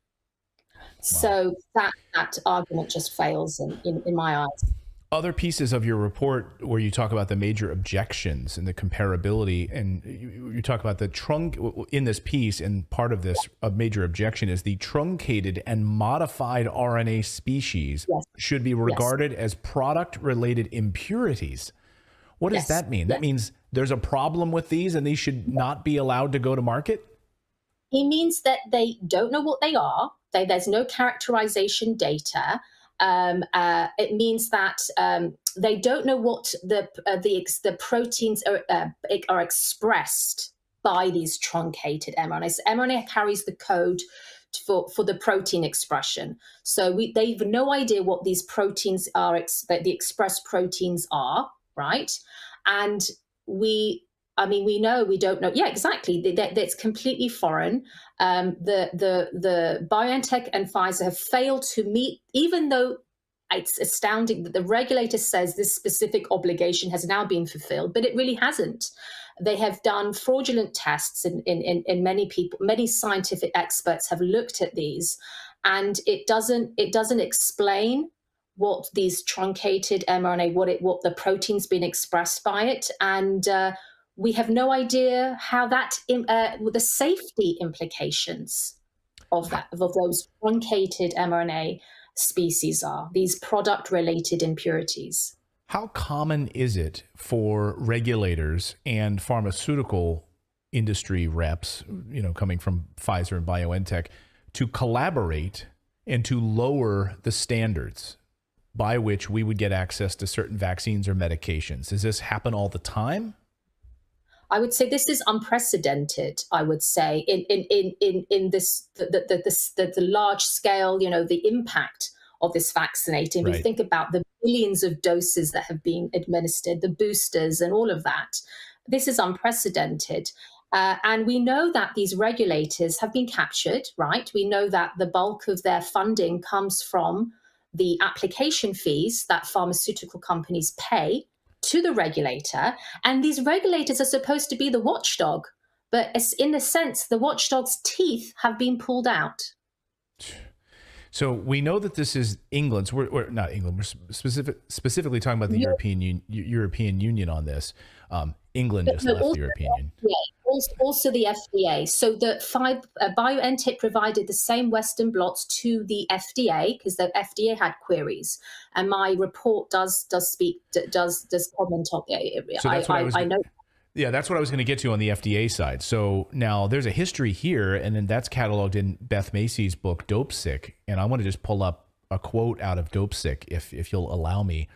Wow. So that argument just fails in my eyes. Other pieces of your report where you talk about the major objections and the comparability, and you talk about the in this piece, and part of this a major objection is the truncated and modified RNA species should be regarded as product-related impurities. What does that mean? That means there's a problem with these and these should not be allowed to go to market? It means that they don't know what they are. There's no characterization data. It means that they don't know what the proteins are expressed by these truncated mRNA. So mRNA carries the code for the protein expression. So they have no idea what these proteins are, the expressed proteins are, right? And we don't know. Yeah, exactly. That's completely foreign. The BioNTech and Pfizer have failed to meet, even though it's astounding that the regulator says this specific obligation has now been fulfilled, but it really hasn't. They have done fraudulent tests, and many scientific experts have looked at these, and it doesn't explain what these truncated mRNA, what the protein's been expressed by it, and we have no idea how that the safety implications of those truncated mRNA species are, these product-related impurities. How common is it for regulators and pharmaceutical industry reps, coming from Pfizer and BioNTech, to collaborate and to lower the standards by which we would get access to certain vaccines or medications? Does this happen all the time? I would say this is unprecedented. I would say in this the large scale, the impact of this vaccinating. Right. We think about the billions of doses that have been administered, the boosters, and all of that. This is unprecedented. And we know that these regulators have been captured, right? We know that the bulk of their funding comes from the application fees that pharmaceutical companies pay to the regulator, and these regulators are supposed to be the watchdog, but in a sense, the watchdog's teeth have been pulled out. So we know that this is England's. We're not England. We're specifically talking about the European Union on this. England just left the European Union. Also the FDA. So the BioNTech provided the same Western blots to the FDA because the FDA had queries, and my report does comment on it. So I know. Yeah, that's what I was going to get to on the FDA side. So now there's a history here, and then that's cataloged in Beth Macy's book, Dope Sick. And I want to just pull up a quote out of Dope Sick, if you'll allow me,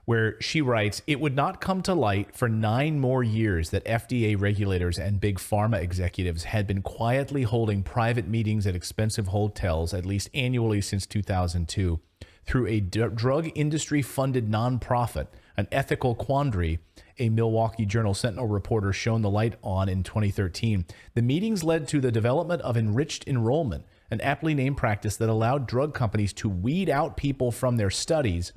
where she writes, "It would not come to light for 9 more years that FDA regulators and big pharma executives had been quietly holding private meetings at expensive hotels, at least annually since 2002, through a drug industry-funded nonprofit, an ethical quandary a Milwaukee Journal Sentinel reporter shone the light on in 2013. The meetings led to the development of enriched enrollment, an aptly named practice that allowed drug companies to weed out people from their studies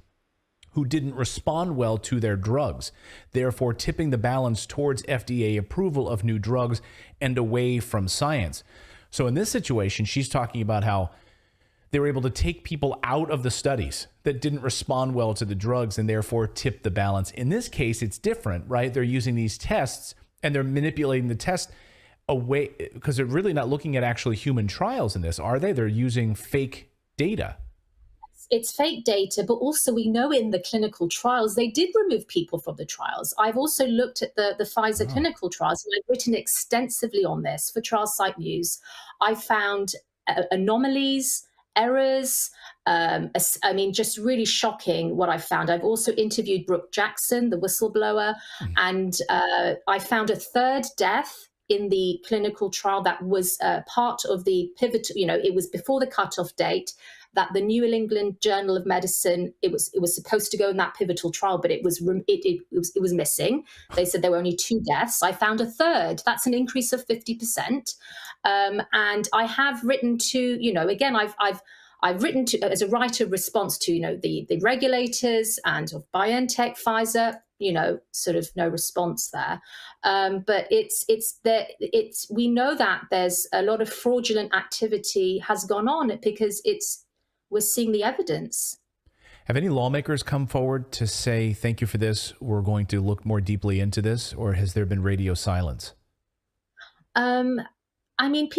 who didn't respond well to their drugs, therefore tipping the balance towards FDA approval of new drugs and away from science." So in this situation, she's talking about how they were able to take people out of the studies that didn't respond well to the drugs and therefore tip the balance. In this case, it's different, right? They're using these tests and they're manipulating the test away because they're really not looking at actually human trials in this, are they? They're using fake data. it's fake data, but also we know in the clinical trials, they did remove people from the trials. I've also looked at the Pfizer clinical trials, and I've written extensively on this for Trial Site News. I found anomalies, errors. I mean, just really shocking what I found. I've also interviewed Brooke Jackson, the whistleblower, and I found a third death in the clinical trial that was part of the pivotal, it was before the cutoff date, that the New England Journal of Medicine, it was supposed to go in that pivotal trial, but it was missing. They said there were only 2 deaths. I found a third. That's an increase of 50%. And I have written to, again, I've written to, as a writer, response to, the regulators and of BioNTech, Pfizer, sort of no response there. But we know that there's a lot of fraudulent activity has gone on because we're seeing the evidence. Have any lawmakers come forward to say, thank you for this, we're going to look more deeply into this, or has there been radio silence? I mean,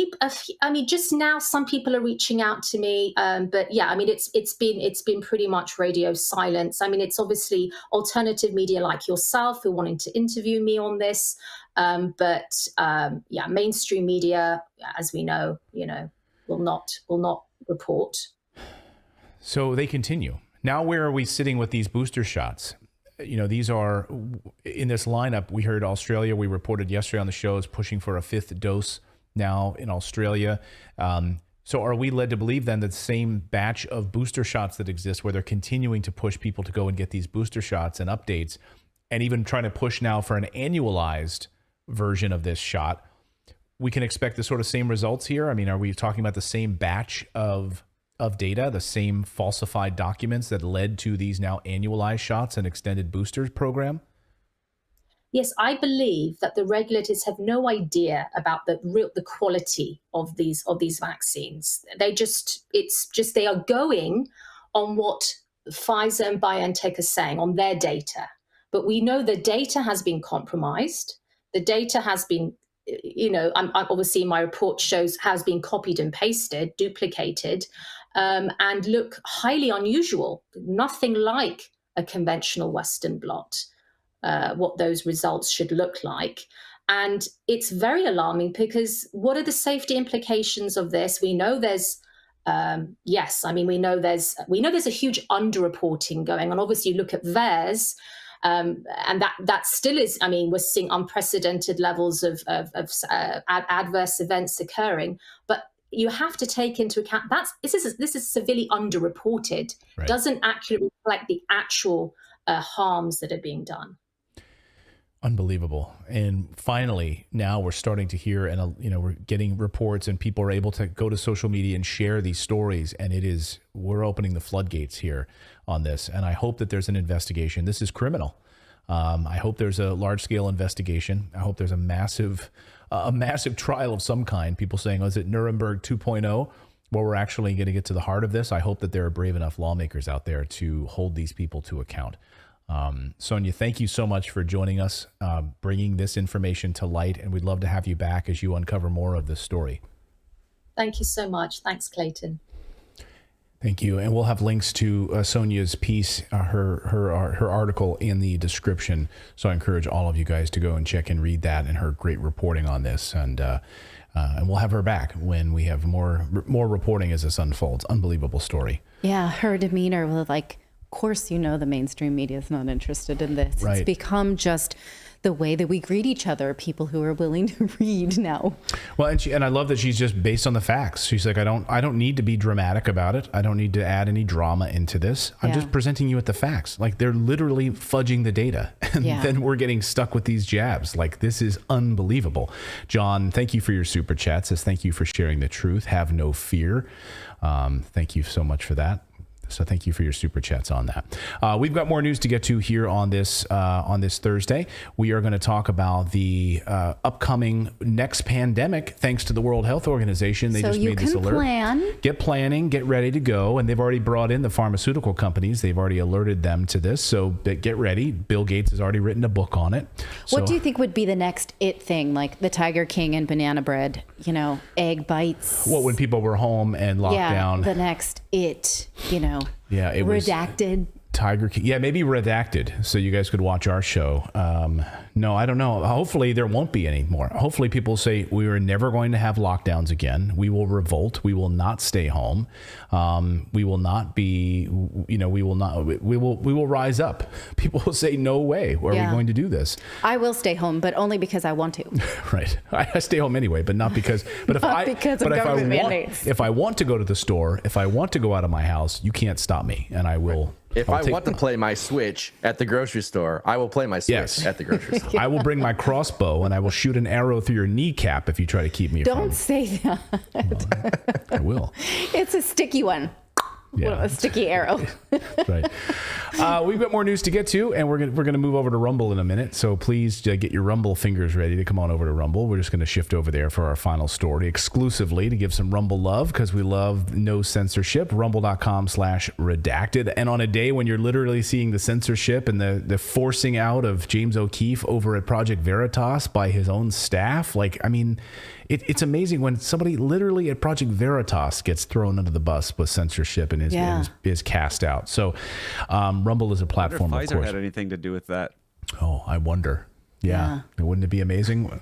just now some people are reaching out to me, but yeah, I mean, it's been pretty much radio silence. I mean, it's obviously alternative media like yourself who are wanting to interview me on this, but yeah, mainstream media, as we know, will not report. So they continue. Now, where are we sitting with these booster shots? These are in this lineup. We heard Australia. We reported yesterday on the show is pushing for a 5th dose now in Australia. So are we led to believe then that the same batch of booster shots that exist, where they're continuing to push people to go and get these booster shots and updates, and even trying to push now for an annualized version of this shot, we can expect the sort of same results here? I mean, are we talking about the same batch of data, the same falsified documents that led to these now annualized shots and extended boosters program? Yes, I believe that the regulators have no idea about the quality of these vaccines. They are going on what Pfizer and BioNTech are saying on their data. But we know the data has been compromised. The data has been, obviously my report shows has been copied and pasted, duplicated, and look highly unusual. Nothing like a conventional Western blot. What those results should look like. And it's very alarming because what are the safety implications of this? We know there's, we know there's a huge underreporting going on. Obviously, you look at VAERS, and that still is, we're seeing unprecedented levels of adverse events occurring. But you have to take into account this is severely underreported. Right. Doesn't accurately reflect the actual harms that are being done. Unbelievable. And finally, now we're starting to hear, and we're getting reports, and people are able to go to social media and share these stories. And we're opening the floodgates here on this. And I hope that there's an investigation. This is criminal. I hope there's a large scale investigation. I hope there's a massive trial of some kind. People saying, is it Nuremberg 2.0? Well, we're actually going to get to the heart of this. I hope that there are brave enough lawmakers out there to hold these people to account. Sonia, thank you so much for joining us, bringing this information to light, and we'd love to have you back as you uncover more of this story. Thank you so much. Thanks, Clayton. Thank you. And we'll have links to Sonia's piece, her article in the description. So I encourage all of you guys to go and check and read that and her great reporting on this. And we'll have her back when we have more reporting as this unfolds. Unbelievable story. Yeah, her demeanor was like, of course, the mainstream media is not interested in this. Right. It's become just the way that we greet each other, people who are willing to read now. Well, and I love that she's just based on the facts. She's like, I don't need to be dramatic about it. I don't need to add any drama into this. I'm just presenting you with the facts. Like, they're literally fudging the data. And then we're getting stuck with these jabs. Like, this is unbelievable. John, thank you for your super chat. Says, thank you for sharing the truth. Have no fear. Thank you so much for that. So thank you for your super chats on that. We've got more news to get to here on this Thursday. We are going to talk about the upcoming next pandemic, thanks to the World Health Organization. They just made this alert. Get planning, get ready to go. And they've already brought in the pharmaceutical companies. They've already alerted them to this. So get ready. Bill Gates has already written a book on it. What do you think would be the next it thing? Like the Tiger King and banana bread, egg bites. Well, when people were home and locked down. The next it, Yeah, it Redacted. was Tiger King. Yeah, maybe Redacted, so you guys could watch our show. No, I don't know. Hopefully there won't be any more. Hopefully people say we are never going to have lockdowns again. We will revolt. We will not stay home. We will not be, we will rise up. People will say, no way. Are we going to do this? I will stay home, but only because I want to. Right. I stay home anyway, but not because, Because of government mandates. If I want to go to the store, if I want to go out of my house, you can't stop me, and I will. If I want to play my Switch at the grocery store, I will play my Switch at the grocery store. I will bring my crossbow and I will shoot an arrow through your kneecap if you try to keep me Don't say that. Well, I will. It's a sticky one. Yeah. A sticky arrow. Right. We've got more news to get to, and we're gonna move over to Rumble in a minute. So please get your Rumble fingers ready to come on over to Rumble. We're just gonna shift over there for our final story exclusively to give some Rumble love, because we love no censorship. Rumble.com/redacted. And on a day when you're literally seeing the censorship and the forcing out of James O'Keefe over at Project Veritas by his own staff, it's amazing when somebody literally at Project Veritas gets thrown under the bus with censorship and is cast out. So Rumble is a platform, I wonder if of course. Pfizer had anything to do with that. Oh, I wonder. Yeah. Wouldn't it be amazing?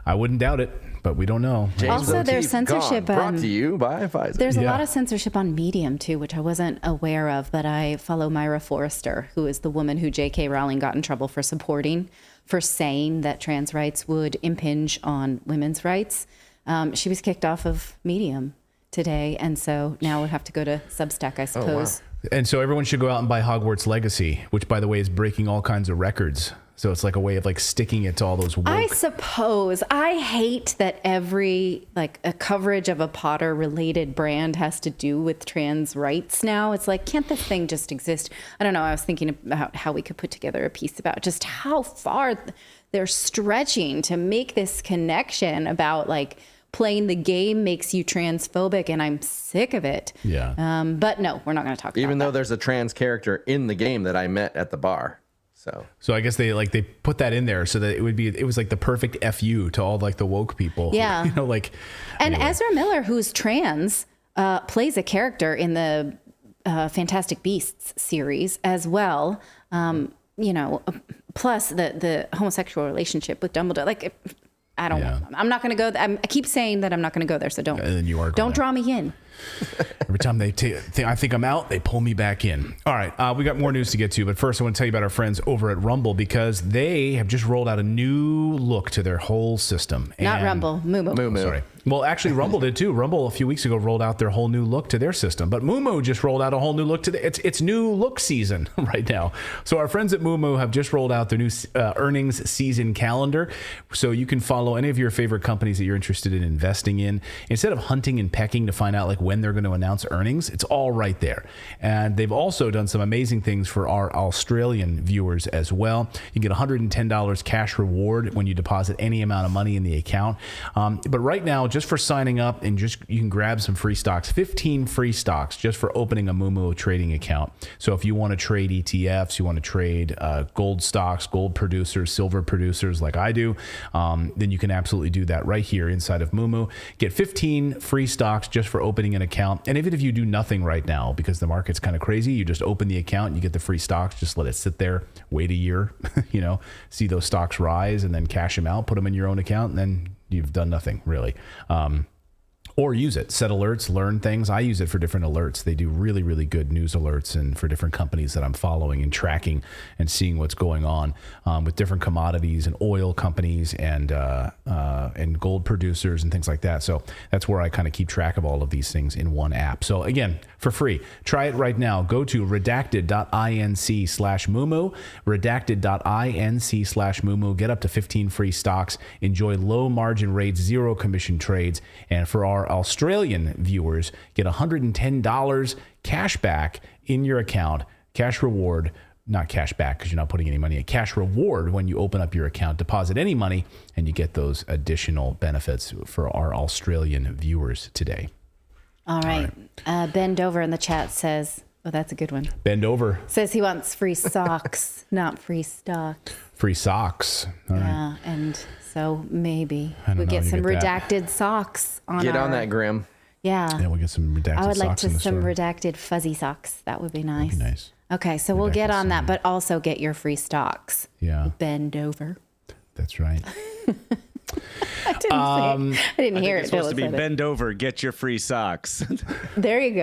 I wouldn't doubt it, but we don't know. Also, there's censorship. Brought to you by Pfizer. There's a lot of censorship on Medium, too, which I wasn't aware of, but I follow Myra Forrester, who is the woman who J.K. Rowling got in trouble for supporting, for saying that trans rights would impinge on women's rights. She was kicked off of Medium today, and so now we'll have to go to Substack, I suppose. Oh, wow. And so everyone should go out and buy Hogwarts Legacy, which, by the way, is breaking all kinds of records. So it's like a way of sticking it to all those woke. I suppose. I hate that every a coverage of a Potter related brand has to do with trans rights now. It's like, can't this thing just exist? I don't know. I was thinking about how we could put together a piece about just how far they're stretching to make this connection about playing the game makes you transphobic, and I'm sick of it. Yeah. But no, we're not going to talk about Even though that. there's a trans character in the game that I met at the bar. So I guess they put that in there so that it was like the perfect FU to all the woke people. Yeah. And anyway. Ezra Miller, who's trans, plays a character in the Fantastic Beasts series as well. Plus the homosexual relationship with Dumbledore. I don't. Yeah. I'm not going to go. I keep saying that I'm not going to go there. So don't. And you are. Don't draw me in. Every time I think I'm out, they pull me back in. All right, we got more news to get to, but first I want to tell you about our friends over at Rumble, because they have just rolled out a new look to their whole system. Not Rumble, Moo. Sorry. Well, actually, Rumble did too. Rumble a few weeks ago rolled out their whole new look to their system, but Moo just rolled out a whole new look to it's new look season right now. So our friends at Moo have just rolled out their new earnings season calendar, so you can follow any of your favorite companies that you're interested in investing in. Instead of hunting and pecking to find out when they're going to announce earnings, it's all right there. And they've also done some amazing things for our Australian viewers as well. You get $110 cash reward when you deposit any amount of money in the account. But right now, just for signing up, and you can grab some free stocks, 15 free stocks just for opening a Moo trading account. So if you want to trade ETFs, you want to trade gold stocks, gold producers, silver producers like I do, then you can absolutely do that right here inside of Moo. Get 15 free stocks just for opening an account. And even if you do nothing right now because the market's kind of crazy, you just open the account, you get the free stocks, just let it sit there, wait a year, see those stocks rise, and then cash them out, put them in your own account, and then you've done nothing really. Or use it, set alerts, learn things. I use it for different alerts. They do really, really good news alerts, and for different companies that I'm following and tracking and seeing what's going on with different commodities and oil companies and gold producers and things like that. So that's where I kind of keep track of all of these things in one app. So again, for free, try it right now. Go to redacted.inc/Moo, redacted.inc/Moo. Get up to 15 free stocks. Enjoy low margin rates, zero commission trades. And for our Australian viewers, get $110 cash back in your account, cash reward, not cash back because you're not putting any money in, cash reward when you open up your account, deposit any money, and you get those additional benefits for our Australian viewers today. All right. Bend Over in the chat says, oh, that's a good one. Bend Over. Says he wants free socks, not free stocks. Free socks. All yeah, right. and so maybe we get some redacted socks on Get on that, Grim. Yeah. Yeah, we'll get some redacted I would like socks in the some store. redacted fuzzy socks. That would be nice. That'd be nice. Okay, so we'll get on that, but also get your free stocks. Yeah. Bend over. That's right. I didn't hear it. It's supposed to be bend over, get your free socks. There you go.